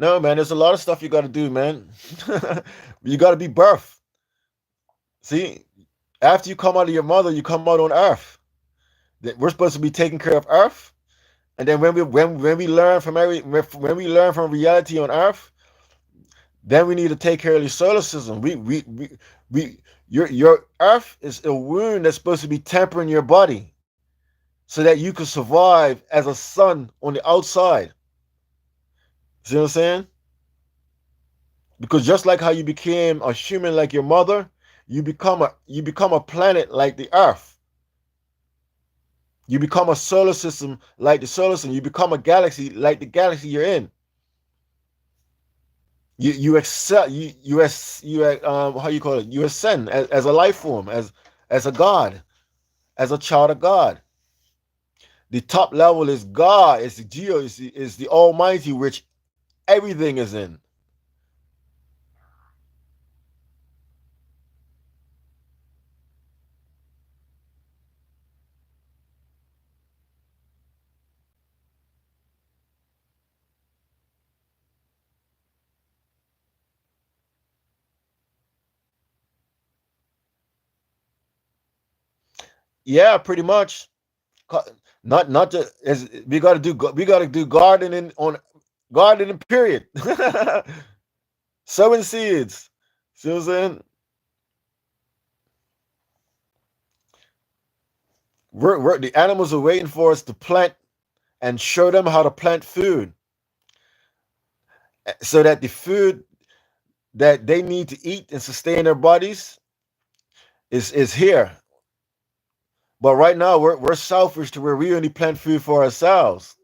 No, man, there's a lot of stuff you got to do, man. You got to be birthed. See, after you come out of your mother, you come out on earth. We're supposed to be taking care of earth, and then when we learn from when we learn from reality on earth, then we need to take care of the solar system. We your earth is a wound that's supposed to be tempering your body so that you can survive as a sun on the outside. See what I'm saying? Because just like how you became a human like your mother, you become a planet like the earth. You become a solar system like the solar system. You become a galaxy like the galaxy you're in. You accept you how you call it, you ascend as a life form, as a god, as a child of God. The top level is God. It's the geo. Is the Almighty, which everything is in. Yeah, pretty much. Not just as we got to do gardening on gardening period. Sowing seeds. See what I'm saying? The animals are waiting for us to plant and show them how to plant food, so that the food that they need to eat and sustain their bodies is here. But right now we're selfish to where we only plant food for ourselves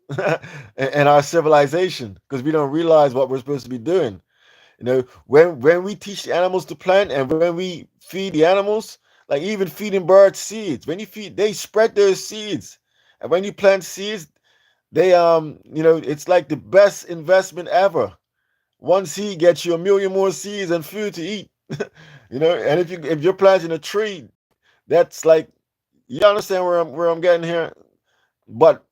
and our civilization, because we don't realize what we're supposed to be doing. When we teach the animals to plant, and when we feed the animals, like even feeding birds seeds, when you feed, they spread those seeds, and when you plant seeds, they it's like the best investment ever. One seed gets you a million more seeds and food to eat. And if you're planting a tree, that's like, you understand where I'm getting here. But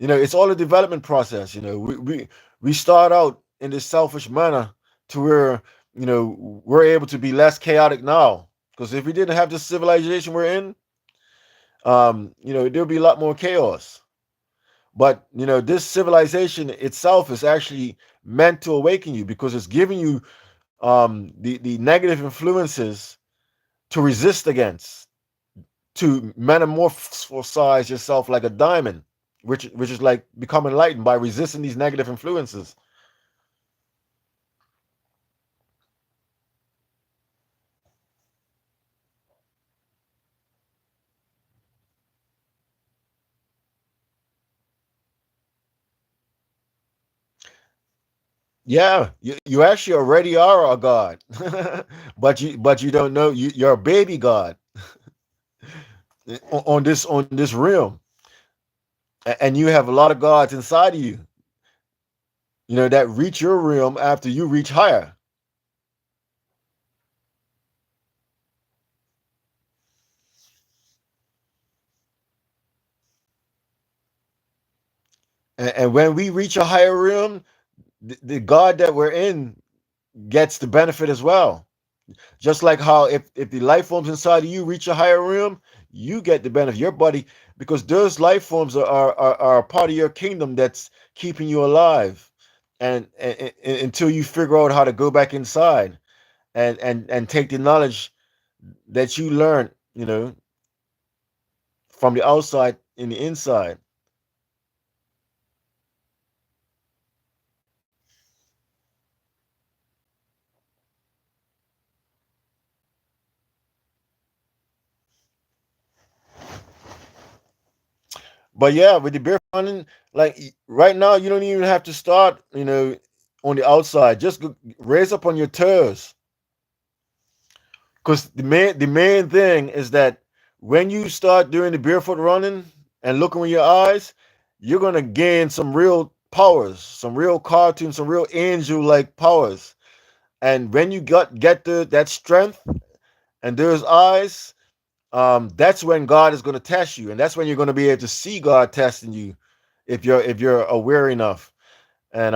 it's all a development process. We start out in this selfish manner to where we're able to be less chaotic now. Because if we didn't have this civilization we're in, there'll be a lot more chaos. But this civilization itself is actually meant to awaken you, because it's giving you the negative influences to resist against, to metamorphosize yourself like a diamond, which is like becoming enlightened by resisting these negative influences. Yeah, you actually already are a god, but you don't know, you're a baby god. on this realm, and you have a lot of gods inside of you, that reach your realm after you reach higher. And when we reach a higher realm, the god that we're in gets the benefit as well. Just like how if the life forms inside of you reach a higher realm, you get the benefit. Your body, because those life forms are a part of your kingdom that's keeping you alive, and until you figure out how to go back inside and take the knowledge that you learned, from the outside in the inside. But yeah, with the beer funding, like right now, you don't even have to start, on the outside. Just raise up on your toes, because the main thing is that when you start doing the barefoot running and looking with your eyes, you're gonna gain some real powers, some real cartoon, some real angel like powers. And when you get that strength and those eyes, that's when God is gonna test you, and that's when you're gonna be able to see God testing you, if you're aware enough. And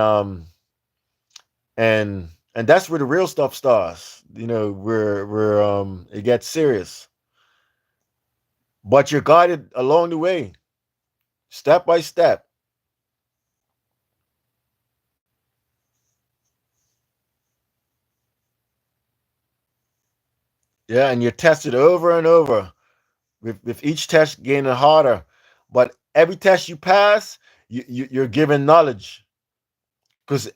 and that's where the real stuff starts. Where it gets serious. But you're guided along the way, step by step. Yeah, and you're tested over and over, with each test getting harder. But every test you pass, you're given knowledge, because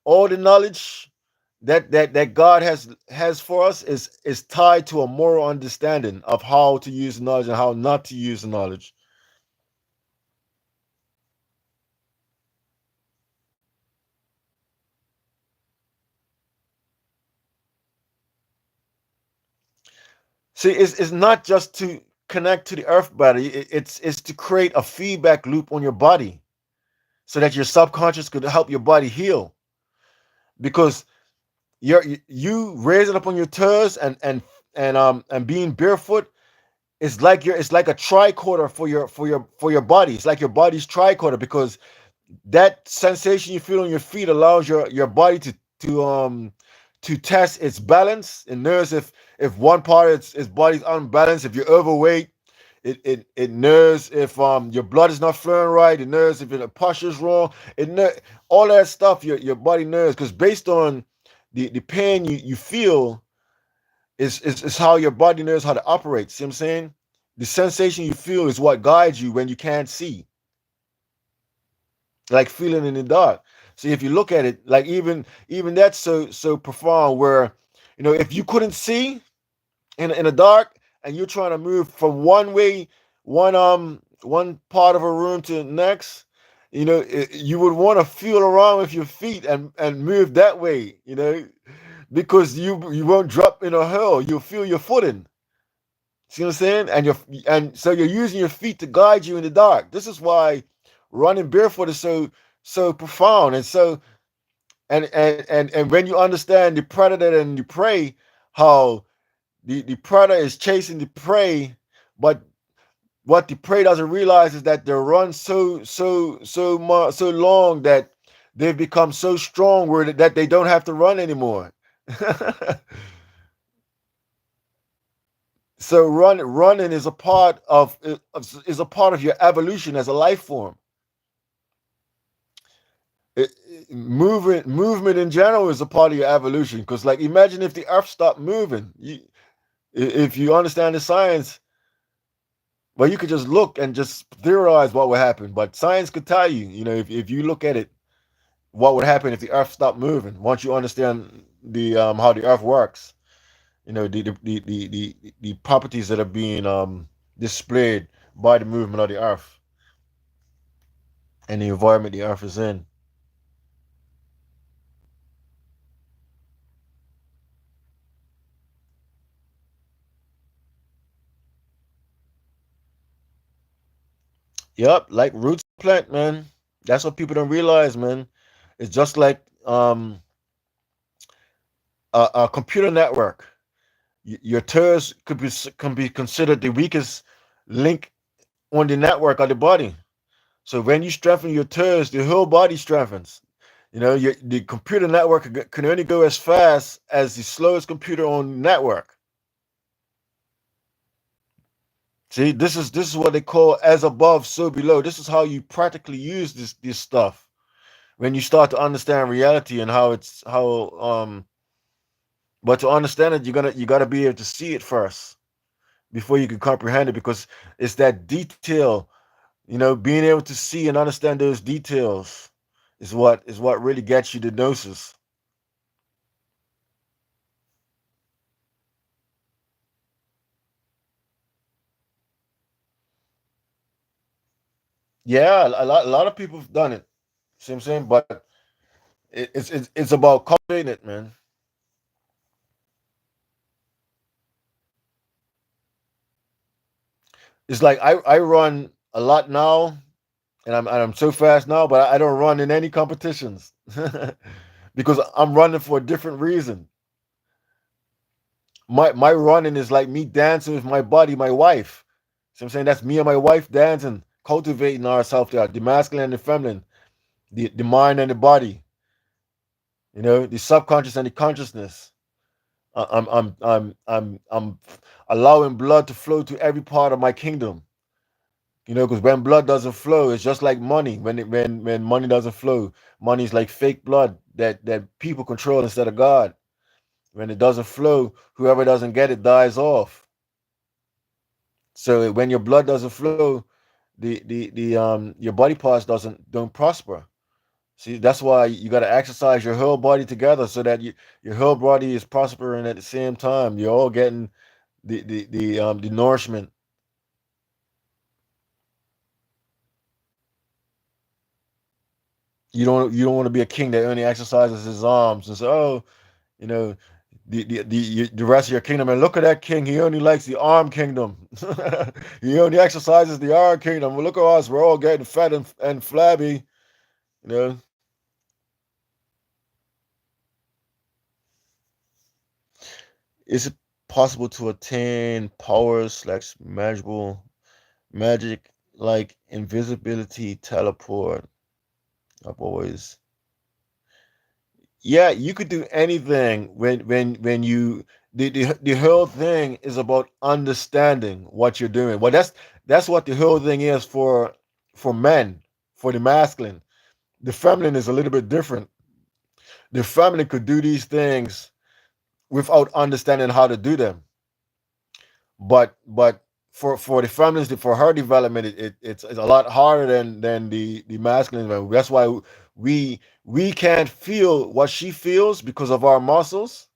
all the knowledge that God has for us is tied to a moral understanding of how to use the knowledge and how not to use the knowledge. See, it's not just to connect to the earth body. It's to create a feedback loop on your body, so that your subconscious could help your body heal. Because you raising up on your toes and being barefoot it's like a tricorder for your body. It's like your body's tricorder, because that sensation you feel on your feet allows your body to test its balance. It knows if one part of its body's unbalanced. If you're overweight, it knows if your blood is not flowing right. It knows if your posture's wrong. All that stuff your body knows, because based on the pain you feel is how your body knows how to operate. See what I'm saying? The sensation you feel is what guides you when you can't see, like feeling in the dark. See, if you look at it, like even that's so profound, where if you couldn't see in the dark, and you're trying to move from one part of a room to the next, you would want to feel around with your feet and move that way, because you won't drop in a hole. You'll feel your footing. See what I'm saying? And so you're using your feet to guide you in the dark. This is why running barefoot is so profound. And when you understand the predator and the prey, how the predator is chasing the prey, but what the prey doesn't realize is that they run so long that they've become so strong that they don't have to run anymore. So running is a part of your evolution as a life form. Movement in general is a part of your evolution. Because, like, imagine if the Earth stopped moving. If you understand the science, well, you could just look and just theorize what would happen. But science could tell you, if you look at it, what would happen if the Earth stopped moving. Once you understand the how the Earth works, the properties that are being displayed by the movement of the Earth and the environment the Earth is in. Yep, like roots of plant, man. That's what people don't realize, man. It's just like a computer network. Your toes can be considered the weakest link on the network of the body. So when you strengthen your toes, the whole body strengthens. The computer network can only go as fast as the slowest computer on the network. See, this is what they call as above, so below. This is how you practically use this stuff when you start to understand reality and how it's how but to understand it, you gotta be able to see it first before you can comprehend it, because it's that detail, being able to see and understand those details is what really gets you the gnosis. Yeah, a lot of people have done it. See what I'm saying? But it's about cultivating it, man. It's like I run a lot now, and I'm so fast now, but I don't run in any competitions because I'm running for a different reason. My running is like me dancing with my body, my wife. See what I'm saying? That's me and my wife dancing, cultivating ourselves there, the masculine and the feminine, the mind and the body, the subconscious and the consciousness. I'm allowing blood to flow to every part of my kingdom. Because when blood doesn't flow, it's just like money. When money doesn't flow, money is like fake blood that people control instead of God. When it doesn't flow, whoever doesn't get it dies off. So when your blood doesn't flow, the your body parts don't prosper. See, that's why you got to exercise your whole body together so that your whole body is prospering at the same time. You're all getting the nourishment. You don't want to be a king that only exercises his arms and say, oh, you know, the rest of your kingdom. And look at that king. He only likes the arm kingdom. He only exercises the arm kingdom. Well, look at us. We're all getting fat and flabby. You know, is it possible to attain powers slash magic like invisibility, teleport? I've always Yeah, you could do anything when you the whole thing is about understanding what you're doing. Well, that's what the whole thing is for men, for the masculine. The feminine is a little bit different. The feminine could do these things without understanding how to do them. But for the feminines, for her development, it's a lot harder than the masculine. That's why we can't feel what she feels because of our muscles.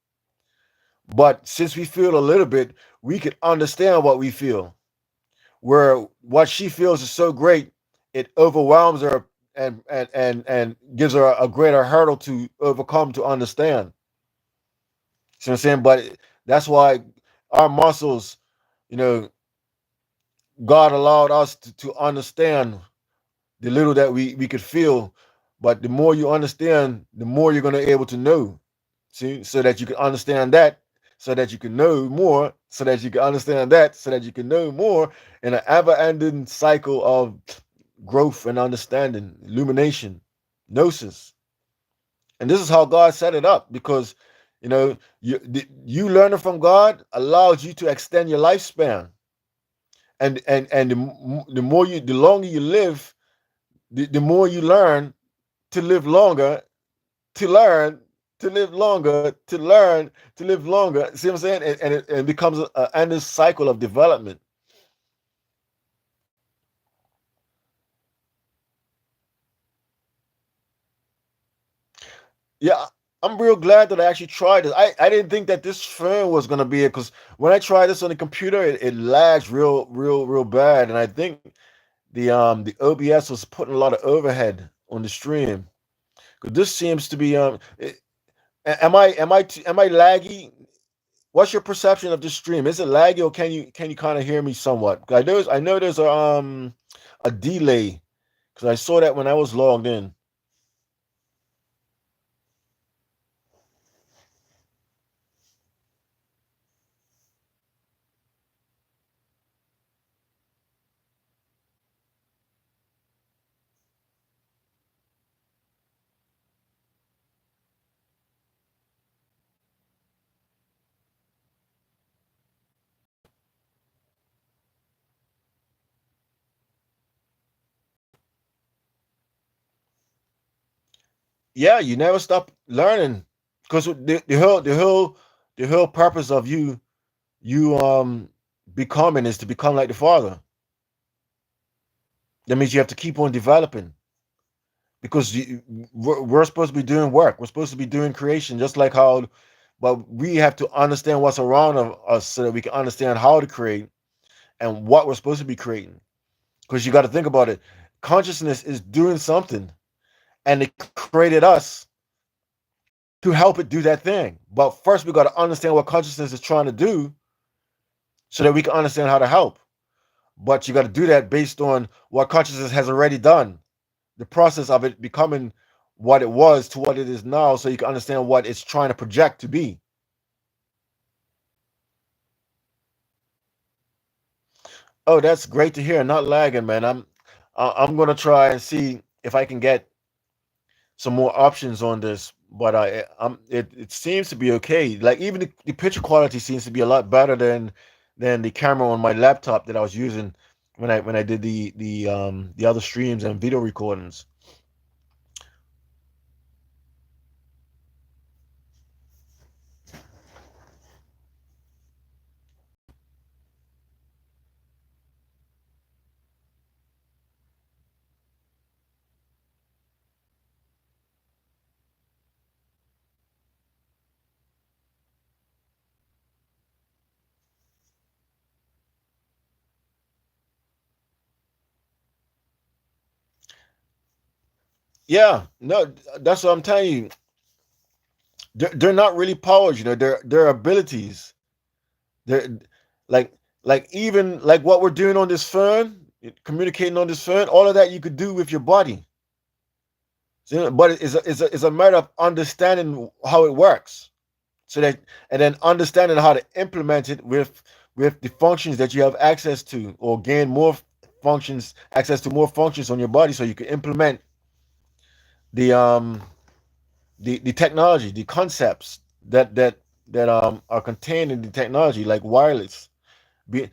But since we feel a little bit, we can understand what we feel. Where what she feels is so great, it overwhelms her and gives her a greater hurdle to overcome to understand. See what I'm saying? But that's why our muscles, you know, God allowed us to understand the little that we could feel. But the more you understand, the more you're going to be able to know. See, so that you can understand that, so that you can know more, so that you can understand that, so that you can know more in an ever-ending cycle of growth and understanding, illumination, gnosis. And this is how God set it up because you learning from God allows you to extend your lifespan. And the longer you live, the more you learn to live longer, to learn to live longer, to learn to live longer. See what I'm saying? And it becomes an endless cycle of development. Yeah, I'm real glad that I actually tried it. I didn't think that this phone was gonna be it because when I tried this on the computer, it lags real bad, and I think the OBS was putting a lot of overhead on the stream. Because this seems to be am I laggy? What's your perception of this stream? Is it laggy or can you kind of hear me somewhat? I know there's a delay because I saw that when I was logged in. Yeah, you never stop learning because the whole purpose of you becoming is to become like the Father. That means you have to keep on developing because we're supposed to be doing work. We're supposed to be doing creation, just like how. But we have to understand what's around us so that we can understand how to create and what we're supposed to be creating. Because you got to think about it. Consciousness is doing something, and it created us to help it do that thing. But first, we got to understand what consciousness is trying to do so that we can understand how to help. But you got to do that based on what consciousness has already done, the process of it becoming what it was to what it is now, so you can understand what it's trying to project to be. Oh, that's great to hear. Not lagging, man. I'm gonna try and see if I can get some more options on this, but it seems to be okay. Like even the picture quality seems to be a lot better than the camera on my laptop that I was using when I did the other streams and video recordings. Yeah, no, that's what I'm telling you. They're not really powers, they're abilities. They're like even like what we're doing on this phone, communicating on this phone, all of that you could do with your body. But it's a matter of understanding how it works, so that and then understanding how to implement it with the functions that you have access to, or gain more functions, access to more functions on your body, so you can implement the the technology, the concepts that are contained in the technology, like wireless, be,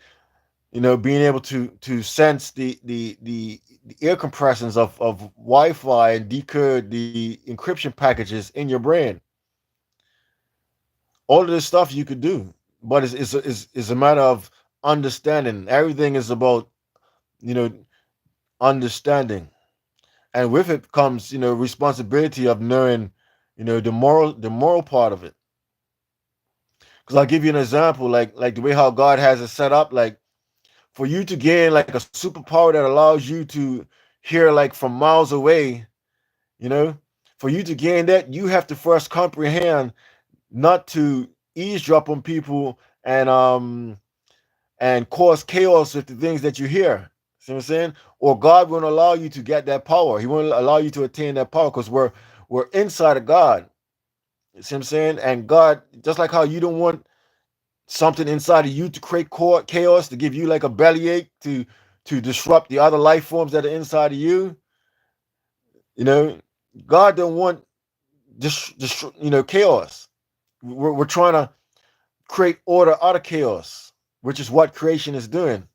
being able to sense the air compressions of Wi-Fi and decode the encryption packages in your brain. All of this stuff you could do, but it's a matter of understanding. Everything is about you know understanding, and with it comes responsibility of knowing the moral part of it. Because I'll give you an example, like the way how God has it set up, like for you to gain like a superpower that allows you to hear like from miles away, you know, for you to gain that, you have to first comprehend not to eavesdrop on people and cause chaos with the things that you hear. See what I'm saying? Or God won't allow you to get that power. He won't allow you to attain that power because we're inside of God. See what I'm saying? And God, just like how you don't want something inside of you to create chaos, to give you like a bellyache, to disrupt the other life forms that are inside of you, you know, God don't want just chaos. We're trying to create order out of chaos, which is what creation is doing.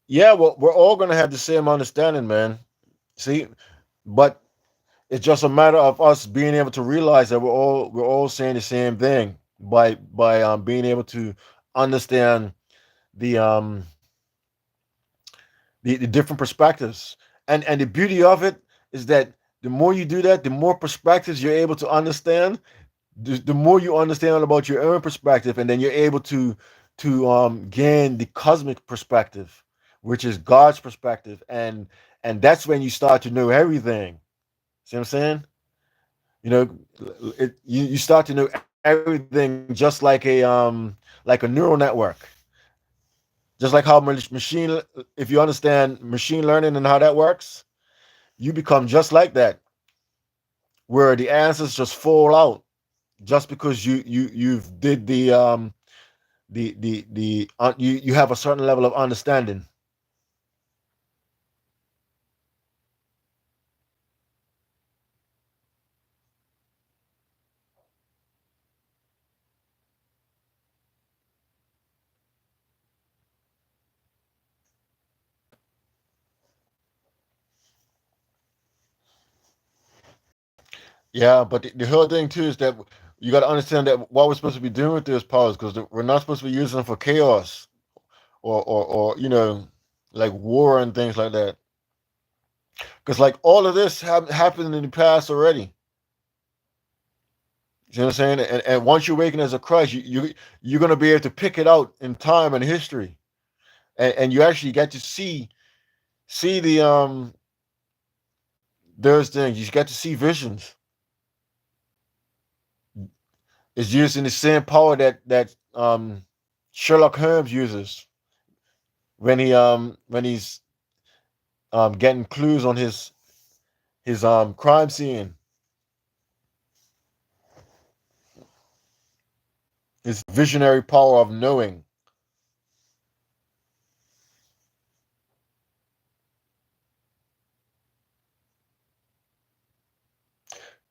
Yeah, well, we're all gonna have the same understanding, man. See, but it's just a matter of us being able to realize that we're all saying the same thing by being able to understand the um the different perspectives. And the beauty of it is that the more you do that, the more perspectives you're able to understand, the more you understand about your own perspective, and then you're able to gain the cosmic perspective. which is God's perspective, and that's when you start to know everything. See what I'm saying? You know, you start to know everything just like a neural network, just like how machine. If you understand machine learning and how that works, you become just like that, where the answers just fall out just because you've did you have a certain level of understanding. Yeah, but the whole thing too is that you got to understand that what we're supposed to be doing with those powers, because we're not supposed to be using them for chaos or like war and things like that. Because like all of this happened in the past already. You know what I'm saying? And once you awaken as a Christ, you're gonna be able to pick it out in time and history, and you actually get to see those things. You get to see visions. It's using the same power that Sherlock Holmes uses when he's getting clues on his crime scene. His visionary power of knowing.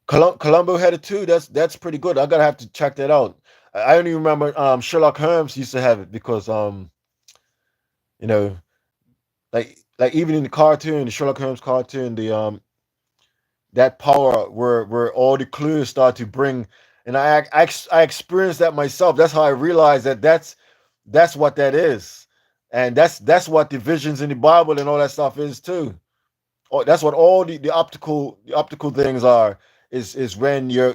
Columbo had it too. That's pretty good. I gotta have to check that out. I only remember Sherlock Holmes used to have it because you know like even in the cartoon, the Sherlock Holmes cartoon, the that power where all the clues start to bring, and I experienced that myself. That's how I realized that that's what that is, and that's what the visions in the Bible and all that stuff is too. Oh, that's what all the optical things are. Is when you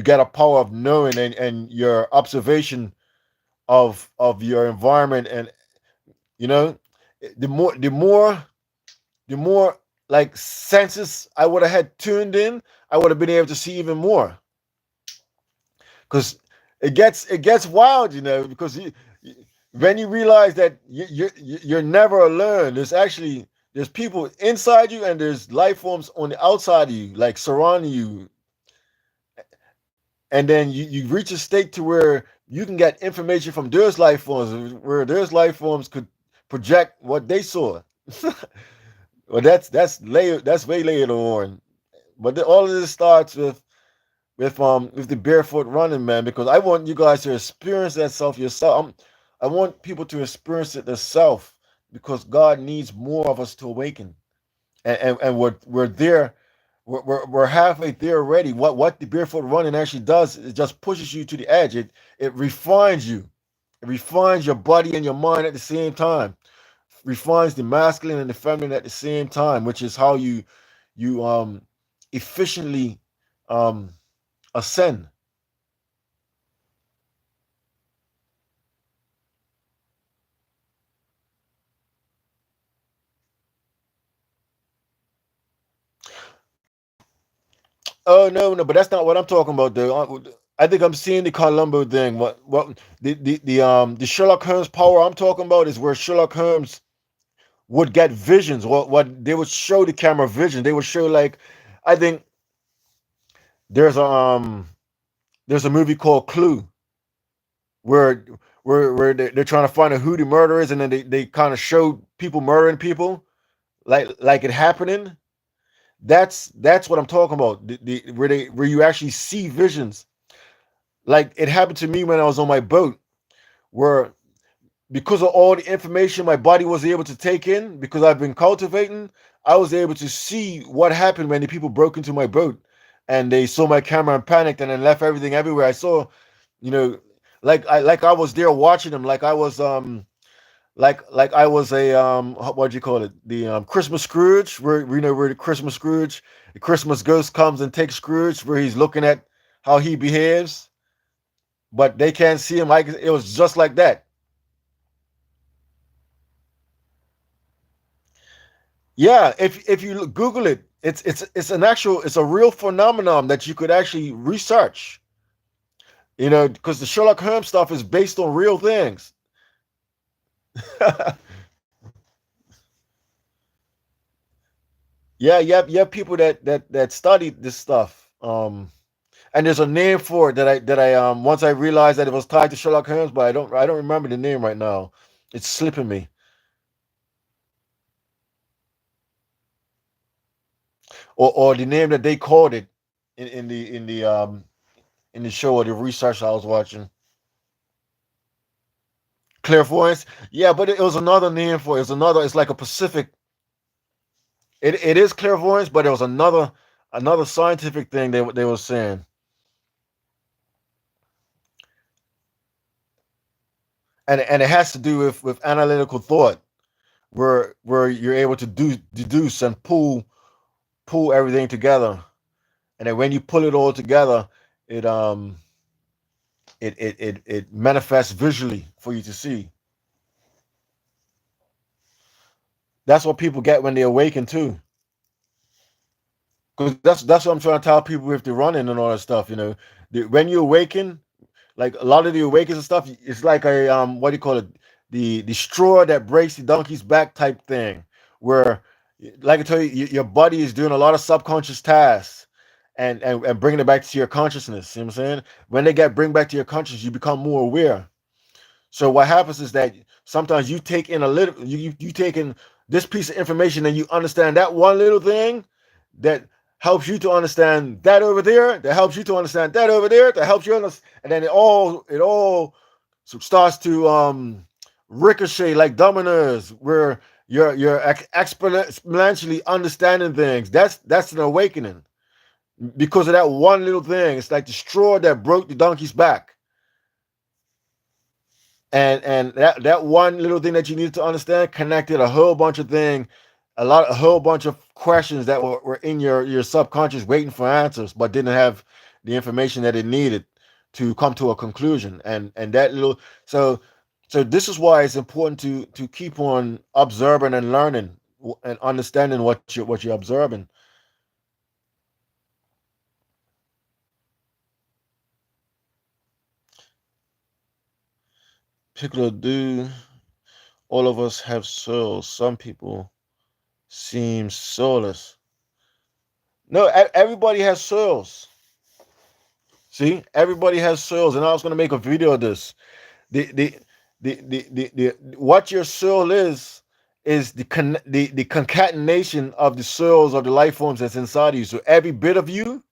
get a power of knowing and your observation of your environment, and you know the more like senses I would have had tuned in, I would have been able to see even more. Because it gets wild, because when you realize that you're never alone. There's people inside you, and there's life forms on the outside of you, like surrounding you, and then you reach a state to where you can get information from those life forms, where those life forms could project what they saw. Well, that's way later on. But all of this starts with the barefoot running, man, because I want you guys to experience that self yourself. I want people to experience it themselves, because God needs more of us to awaken, and we're there. We're halfway there already. What the barefoot running actually does, it just pushes you to the edge. It refines you. It refines your body and your mind at the same time. Refines the masculine and the feminine at the same time, which is how you efficiently um ascend. Oh, no, but that's not what I'm talking about though. I think I'm seeing the Columbo thing. What the Sherlock Holmes power I'm talking about is where Sherlock Holmes would get visions. What they would show the camera vision. They would show, like, I think there's a there's a movie called Clue, where where they're trying to find out who the murderer is, and then they kind of show people murdering people, like it happening. That's what I'm talking about. Where you actually see visions. Like it happened to me when I was on my boat, where because of all the information my body was able to take in, because I've been cultivating, I was able to see what happened when the people broke into my boat, and they saw my camera and panicked and then left everything everywhere. I saw, you know, like I was there watching them, like I was a what do you call it? The Christmas Scrooge, where where the Christmas Scrooge, the Christmas ghost comes and takes Scrooge, where he's looking at how he behaves, but they can't see him. Like it was just like that. Yeah, if you Google it, it's an actual, it's a real phenomenon that you could actually research. Because the Sherlock Holmes stuff is based on real things. Yeah, you have people that study this stuff. And there's a name for it that I once I realized that it was tied to Sherlock Holmes, but I don't remember the name right now. It's slipping me. Or the name that they called it in the show or the research I was watching. Clairvoyance. Yeah, but it was another name for it. It's like a Pacific. It is clairvoyance, but it was another scientific thing they were saying. And it has to do with analytical thought, where you're able to deduce and pull everything together. And then when you pull it all together, it it manifests visually for you to see. That's what people get when they awaken too. Because that's what I'm trying to tell people with the running and all that stuff. When you awaken, like a lot of the awakens and stuff, it's like a what do you call it? The straw that breaks the donkey's back type thing, where, like I tell you, your body is doing a lot of subconscious tasks, and bringing it back to your consciousness. You know what I'm saying? When they get bring back to your consciousness, you become more aware. So what happens is that sometimes you take in a little, you take in this piece of information and you understand that one little thing that helps you to understand that over there, that helps you to understand that over there, that helps you understand, and then it all starts to ricochet like dominoes, where you're exponentially understanding things. That's an awakening because of that one little thing. It's like the straw that broke the donkey's back. And that one little thing that you needed to understand connected a whole bunch of things, a whole bunch of questions that were in your subconscious waiting for answers, but didn't have the information that it needed to come to a conclusion. And that little so this is why it's important to keep on observing and learning and understanding what you're observing. People do. All of us have souls. Some people seem soulless. No, everybody has souls. See, everybody has souls, and I was going to make a video of this. The what your soul is the concatenation of the souls of the life forms that's inside of you. So every bit of you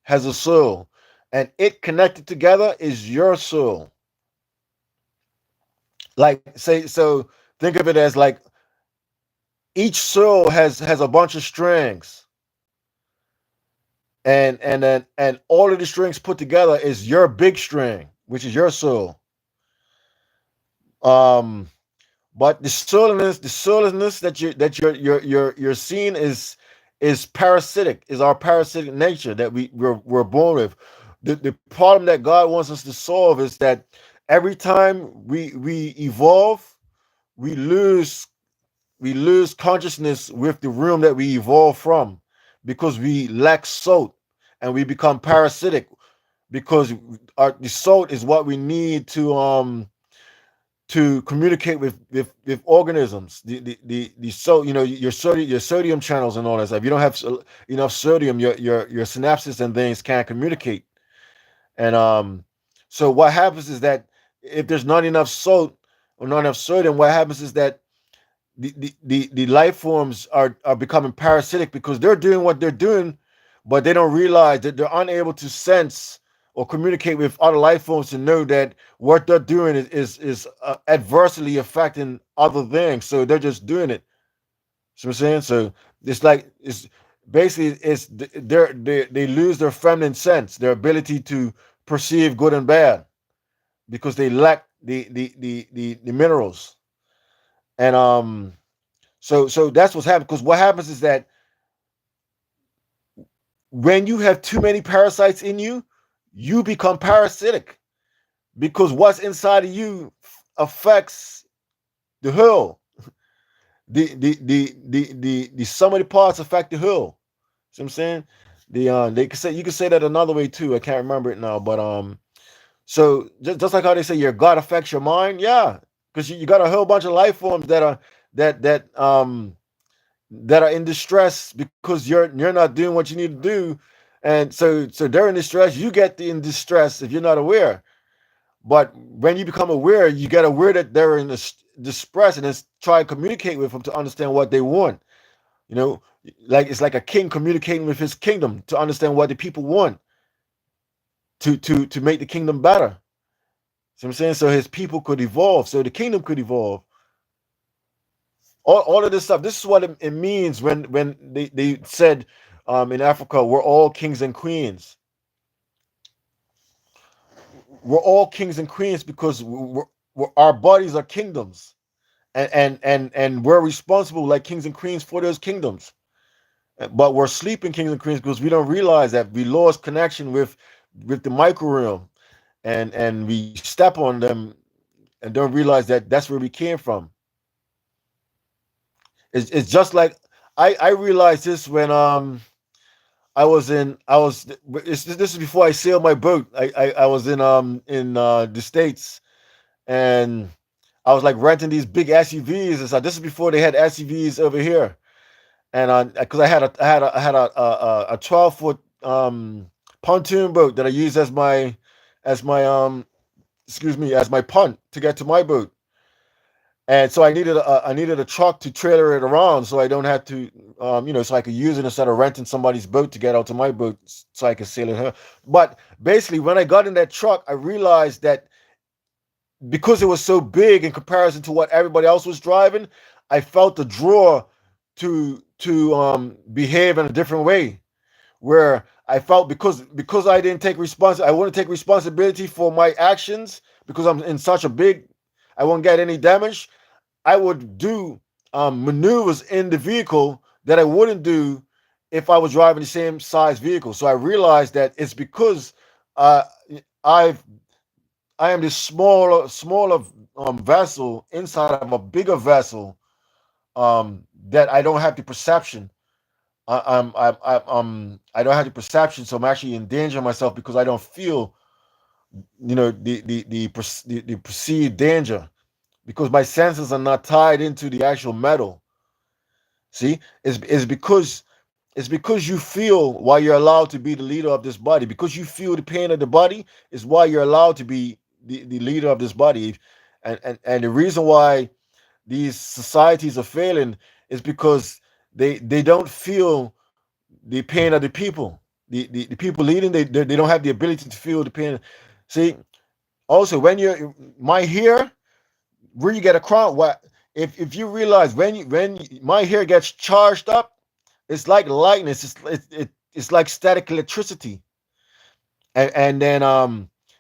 has a soul, and it connected together is your soul. Like say, so think of it as like each soul has a bunch of strings, and all of the strings put together is your big string, which is your soul. Um, but the soullessness that you're seeing is parasitic, is our parasitic nature that we're born with. The problem that God wants us to solve is that every time we evolve, we lose we lose consciousness with the room that we evolve from, because we lack salt, and we become parasitic, because the salt is what we need to communicate with organisms. The salt, your sodium channels and all that stuff. If you don't have enough sodium, your synapses and things can't communicate. And so what happens is that if there's not enough salt or not enough sodium, what happens is that the life forms are becoming parasitic, because they're doing what they're doing, but they don't realize that they're unable to sense or communicate with other life forms to know that what they're doing is adversely affecting other things. So they're just doing it. So I'm saying, so it's like it's basically it's they lose their feminine sense, their ability to perceive good and bad, because they lack the minerals. And so that's what's happening. Because what happens is that when you have too many parasites in you, you become parasitic, because what's inside of you affects the whole. The sum of the parts affect the whole. See what I'm saying? They could say, you could say that another way too. I can't remember it now, but so just like how they say your God affects your mind, yeah, because you got a whole bunch of life forms that that um that are in distress because you're not doing what you need to do, and so they're in distress. You get in distress if you're not aware. But when you become aware, you get aware that they're in distress, and then try and communicate with them to understand what they want. You know, like it's like a king communicating with his kingdom to understand what the people want to make the kingdom better. See what I'm saying? So his people could evolve, so the kingdom could evolve. All of this stuff. This is what it means when they said in Africa, we're all kings and queens. We're all kings and queens because our bodies are kingdoms, and we're responsible like kings and queens for those kingdoms. But we're sleeping kings and queens because we don't realize that we lost connection with the micro realm, and we step on them and don't realize that that's where we came from. It's just like I realized this when I was this is before I sailed my boat. I was in the States, and I was like renting these big SUVs and stuff. This is before they had SUVs over here, and because I had a 12-foot pontoon boat that I used as my excuse me, as my punt to get to my boat. And so I needed a truck to trailer it around so I don't have to so I could use it instead of renting somebody's boat to get out to my boat so I could sail it here. But basically, when I got in that truck, I realized that because it was so big in comparison to what everybody else was driving, I felt the draw to behave in a different way. Where I felt because I didn't take I wouldn't take responsibility for my actions because I'm in such a big, I won't get any damage. I would do maneuvers in the vehicle that I wouldn't do if I was driving the same size vehicle. So I realized that it's because uh, I've I am this smaller vessel inside of a bigger vessel, that I don't have the perception. I don't have the perception, so I'm actually endangering myself because I don't feel, the perceived danger because my senses are not tied into the actual metal. See, it's because you feel why you're allowed to be the leader of this body. Because you feel the pain of the body is why you're allowed to be the leader of this body. And the reason why these societies are failing is because they don't feel the pain of the people. The people leading, they don't have the ability to feel the pain. See, also when you're my hair, where you get a crown, what if you realize my hair gets charged up, it's like lightning. It's like static electricity. And then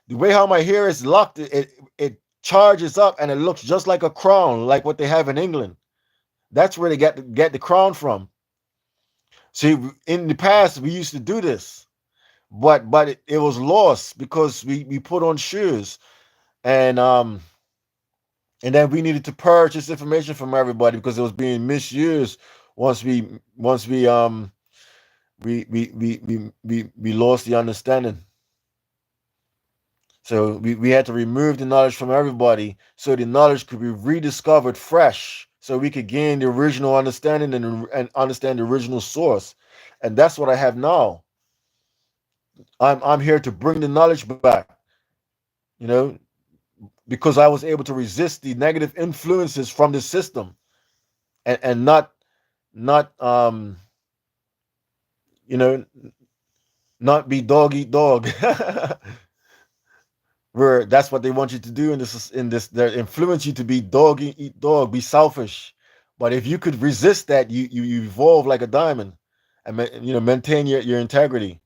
the way how my hair is locked, it charges up and it looks just like a crown, like what they have in England. That's where they get the crown from. See, in the past we used to do this, but it was lost because we put on shoes, and and then we needed to purge this information from everybody because it was being misused once we lost the understanding. So we had to remove the knowledge from everybody so the knowledge could be rediscovered fresh so we could gain the original understanding and understand the original source. And that's what I have now. I'm here to bring the knowledge back, you know, because I was able to resist the negative influences from the system, and not you know not be dog eat dog. Where that's what they want you to do in this they influence you to be dog eat dog, be selfish. But if you could resist that, you evolve like a diamond, and maintain your integrity.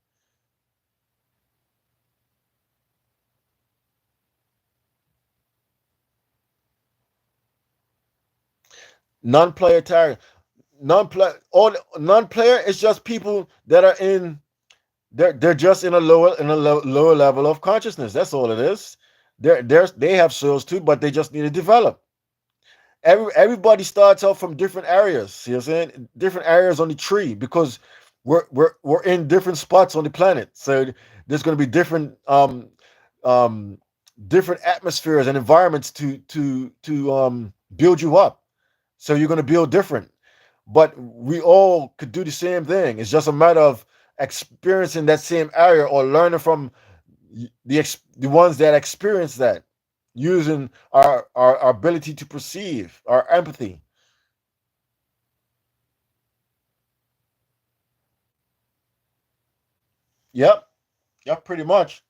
Non-planetary, non-player is just people that are in, they're just in a lower level of consciousness. That's all it is. They have souls too, but they just need to develop. Everybody starts out from different areas. See what I'm saying? Different areas on the tree because we're in different spots on the planet. So there's going to be um different atmospheres and environments to build you up. So you're going to build different. But we all could do the same thing. It's just a matter of experiencing that same area or learning from the ones that experience that, using our ability to perceive, our empathy. Yep, yep, pretty much.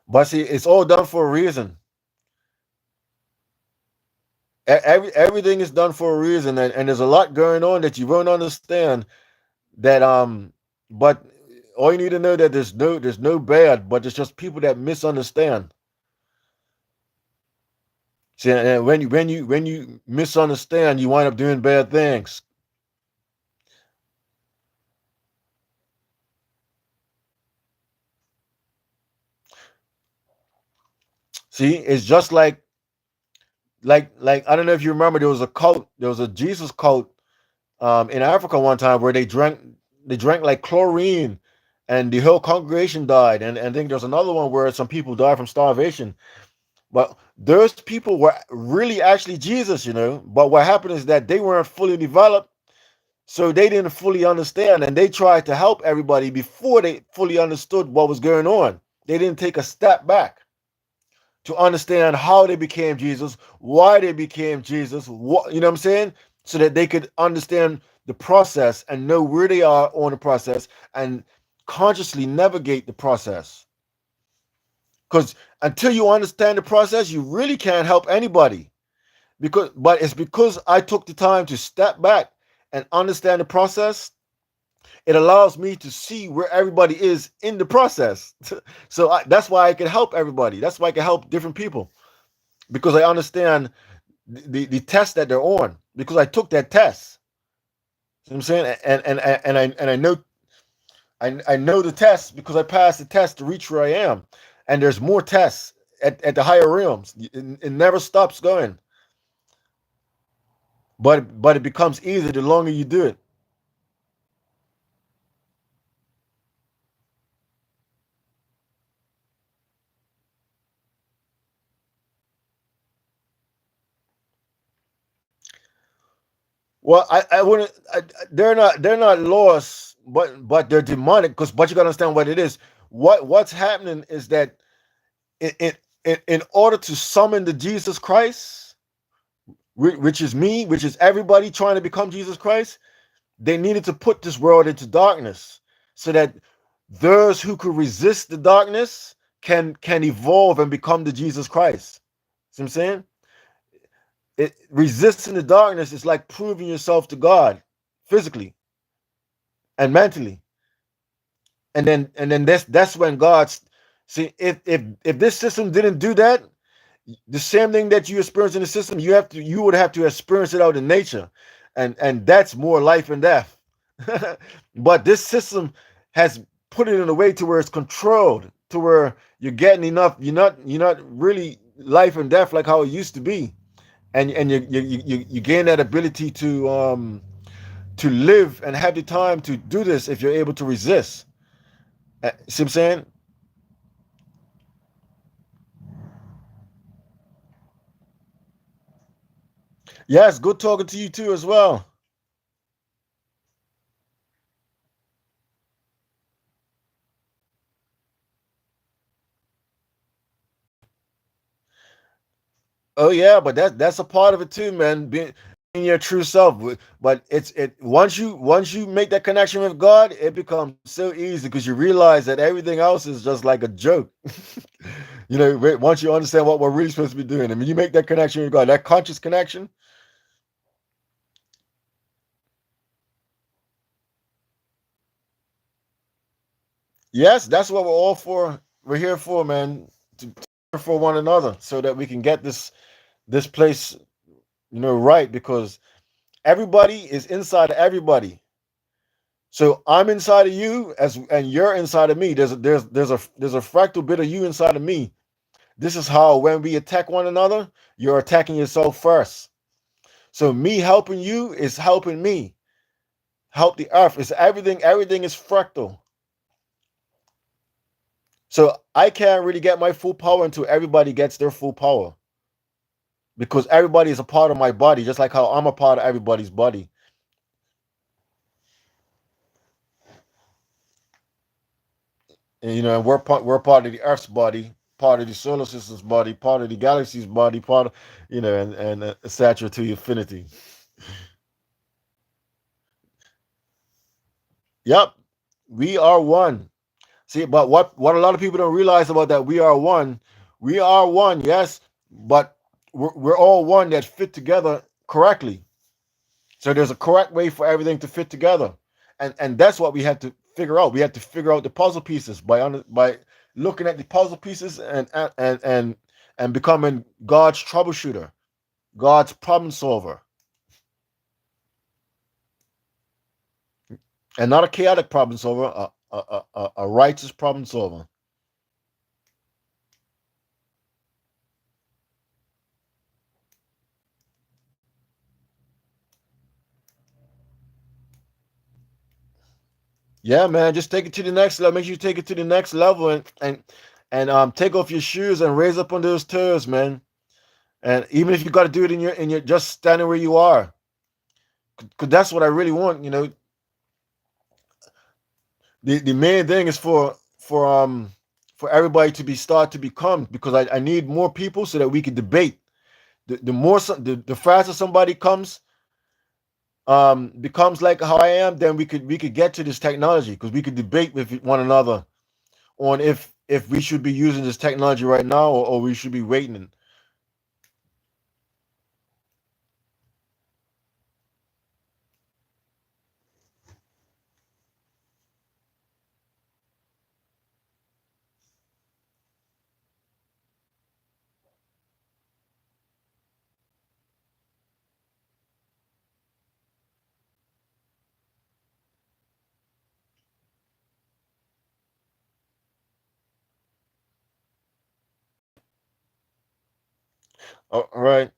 But see, it's all done for a reason. Everything is done for a reason, and there's a lot going on that you won't understand. That but all you need to know that there's no bad, but it's just people that misunderstand. See, and when you misunderstand, you wind up doing bad things. See, it's just like I don't know if you remember, there was a cult, there was a Jesus cult in Africa one time where they drank like chlorine, and the whole congregation died. And I think there's another one where some people died from starvation. But those people were really actually Jesus. But what happened is that they weren't fully developed, so they didn't fully understand, and they tried to help everybody before they fully understood what was going on. They didn't take a step back to understand how they became Jesus, why they became Jesus, what, you know what I'm saying? So that they could understand the process and know where they are on the process and consciously navigate the process. Because until you understand the process, you really can't help anybody. But it's because I took the time to step back and understand the process. It allows me to see where everybody is in the process. So that's why I can help everybody. That's why I can help different people, because I understand the test that they're on, because I took that test. You know what I'm saying? And I know I know the test because I passed the test to reach where I am. And there's more tests at the higher realms. It never stops going. But it becomes easier the longer you do it. Well, I wouldn't. They're not lost, but they're demonic. But you gotta understand what it is. What's happening is that in order to summon the Jesus Christ, which is me, which is everybody trying to become Jesus Christ, they needed to put this world into darkness, so that those who could resist the darkness can evolve and become the Jesus Christ. See what I'm saying? Resisting the darkness is like proving yourself to God physically and mentally. And then that's when God's see, if this system didn't do that, the same thing that you experience in the system, you would have to experience it out in nature. And that's more life and death. But this system has put it in a way to where it's controlled, to where you're getting enough, you're not really life and death like how it used to be. And you gain that ability to live and have the time to do this if you're able to resist. See what I'm saying? Yes, good talking to you too as well. Oh yeah, but that's a part of it too, man. Being your true self. But it once you make that connection with God, it becomes so easy because you realize that everything else is just like a joke. Once you understand what we're really supposed to be doing, I mean, you make that connection with God, that conscious connection. Yes, that's what we're all for. We're here for, man, to for one another, so that we can get this place, right. Because everybody is inside of everybody. So I'm inside of you, and you're inside of me. There's a fractal bit of you inside of me This is how when we attack one another, you're attacking yourself first. So me helping you is helping me. Help the earth. It's everything. Everything is fractal. So I can't really get my full power until everybody gets their full power. Because everybody is a part of my body, just like how I'm a part of everybody's body. And we're part of the Earth's body, part of the solar system's body, part of the galaxy's body, part of and etc. to infinity. Yep, we are one. See, but what a lot of people don't realize about that, we are one. We are one, yes, but we're all one that fit together correctly. So there's a correct way for everything to fit together, and that's what we had to figure out. We had to figure out the puzzle pieces by looking at the puzzle pieces and becoming God's troubleshooter, God's problem solver, and not a chaotic problem solver, a righteous problem solver. Yeah, man, just take it to the next level. Make sure you take it to the next level and take off your shoes and raise up on those toes, man. And even if you got to do it in your just standing where you are, because that's what I really want. The main thing is for everybody to be start to become, because I need more people so that we can debate. The more the faster somebody becomes like how I am, then we could get to this technology, because we could debate with one another on if we should be using this technology right now, or we should be waiting. All right.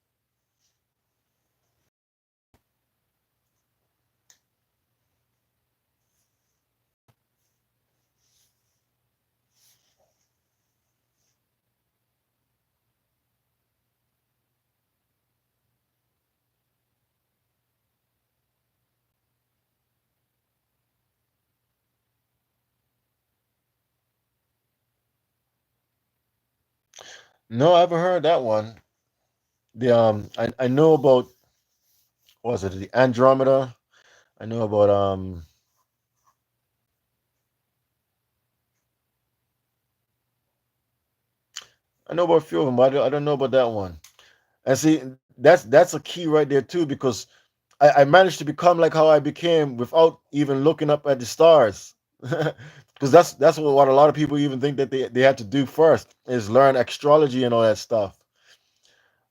No, I haven't heard that one. I know about, what was it, the Andromeda. I know about I know about a few of them, but I don't know about that one. And see, that's a key right there too, because I managed to become like how I became without even looking up at the stars. Because that's what a lot of people even think that they had to do first, is learn astrology and all that stuff.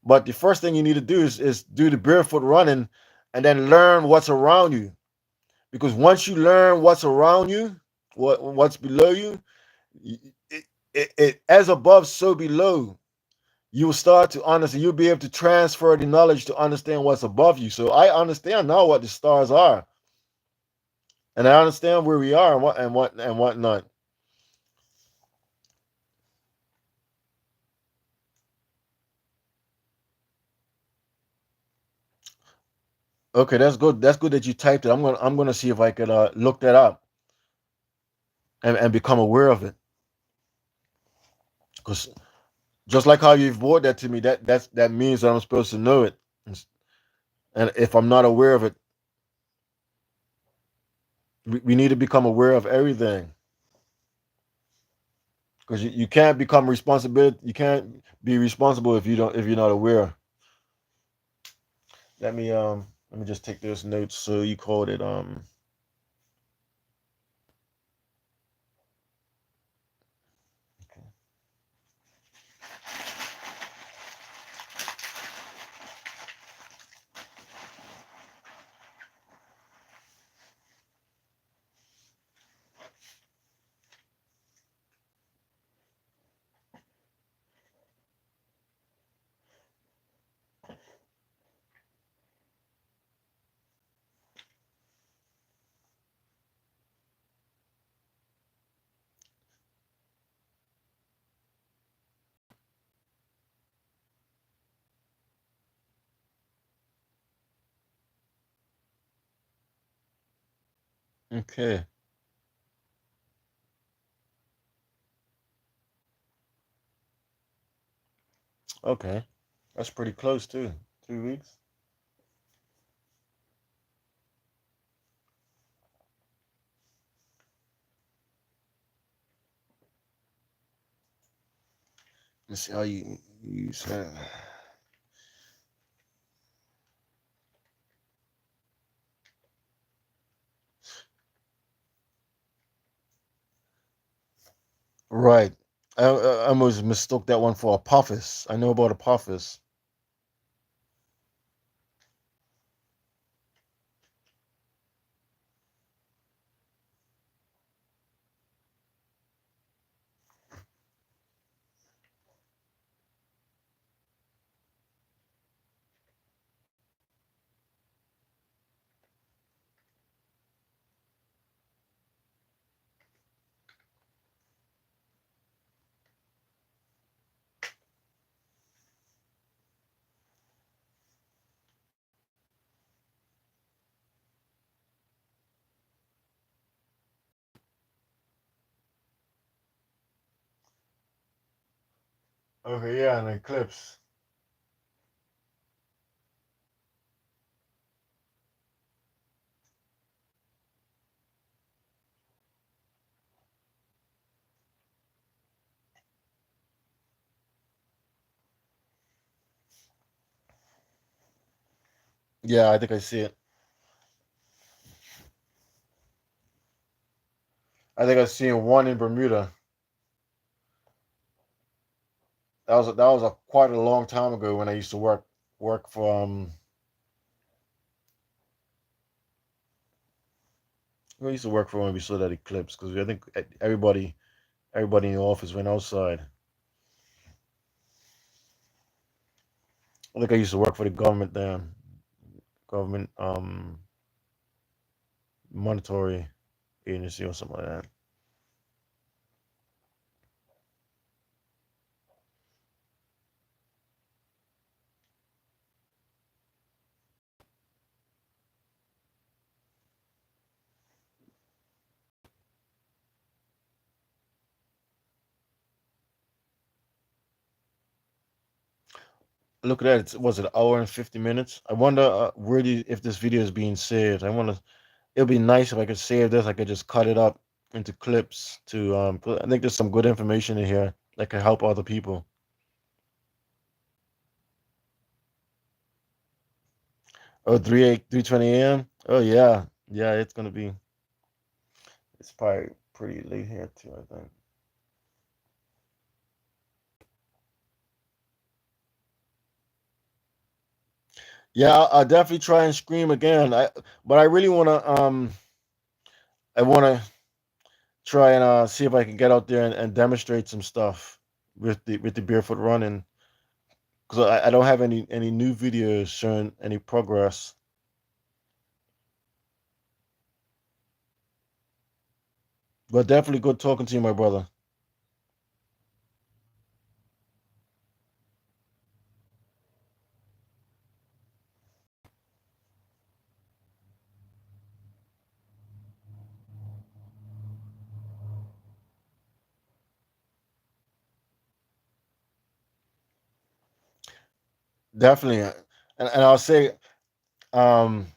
But the first thing you need to do is do the barefoot running, and then learn what's around you. Because once you learn what's around you, what's below you, it as above, so below. You will start to understand. You'll be able to transfer the knowledge to understand what's above you. So I understand now what the stars are, and I understand where we are and what not. Okay, that's good. That's good that you typed it. I'm gonna see if I could look that up and become aware of it. Because just like how you've brought that to me, that means that I'm supposed to know it. And if I'm not aware of it, we need to become aware of everything. Because you can't become responsible. You can't be responsible if you're not aware. Let me just take those notes. So you called it Okay. Okay. That's pretty close too. 3 weeks. Let's see how you said. Right. I almost mistook that one for Apophis. I know about Apophis. Okay, yeah, an eclipse. Yeah, I think I see it. I think I seen one in Bermuda. That was a quite a long time ago when I used to work for I used to work for when we saw that eclipse because I think everybody in the office went outside. I think I used to work for the government there, government monetary agency or something like that. Look at that! Was it an hour and 50 minutes? I wonder really if this video is being saved. I wonder. It'd be nice if I could save this. I could just cut it up into clips to I think there's some good information in here that could help other people. Oh, 3:20 a.m. Oh yeah, yeah. It's gonna be. It's probably pretty late here too. I think. Yeah, I'll definitely try and scream again. But I really I wanna try and see if I can get out there and demonstrate some stuff with the barefoot running because I don't have any new videos showing any progress. But definitely good talking to you, my brother. Definitely, and I'll say um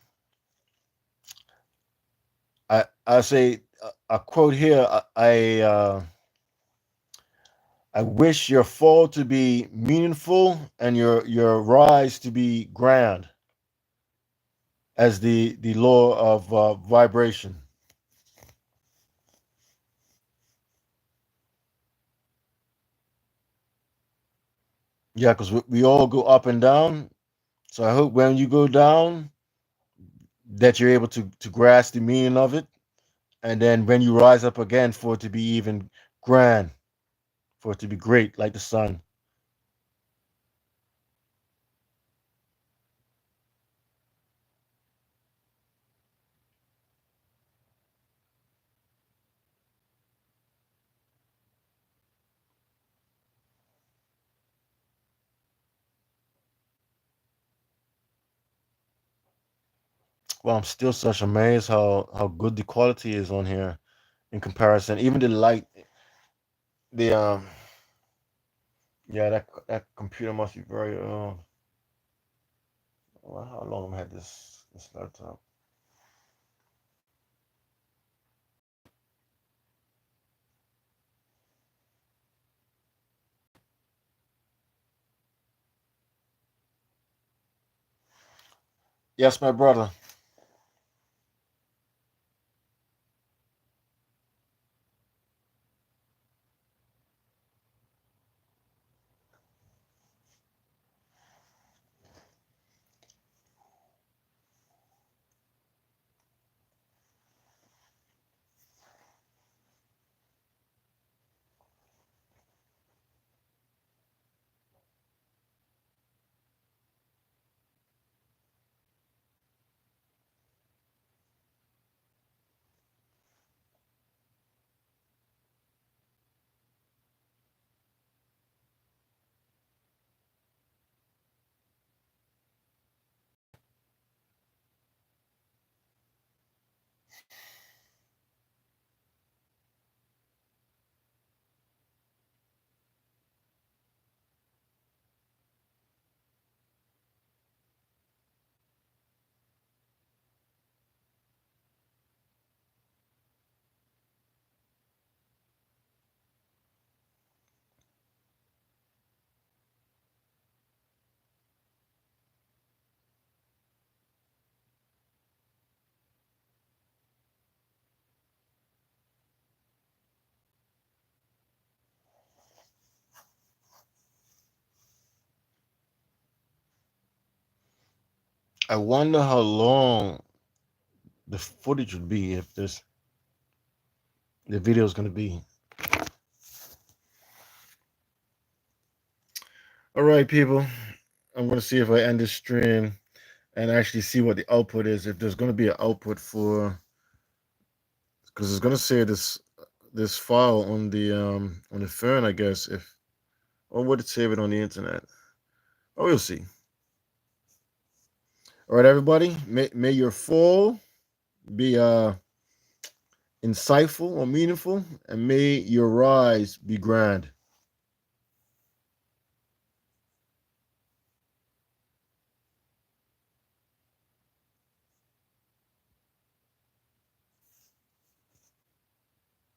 I say a quote here. I wish your fall to be meaningful and your rise to be grand as the law of vibration. Yeah, because we all go up and down. So I hope when you go down that you're able to grasp the meaning of it, and then when you rise up again, for it to be even grand, for it to be great like the sun. Well, I'm still such amazed how good the quality is on here in comparison. Even the light, the yeah, that computer must be very well, how long have I had this laptop? Yes, my brother. I wonder how long the footage would be if this the video is going to be. All right, people. I'm going to see if I end this stream and actually see what the output is. If there's going to be an output for, because it's going to say this file on the phone, I guess. If or would it save it on the internet? Oh, we'll see. All right, everybody. May your fall be insightful or meaningful, and may your rise be grand.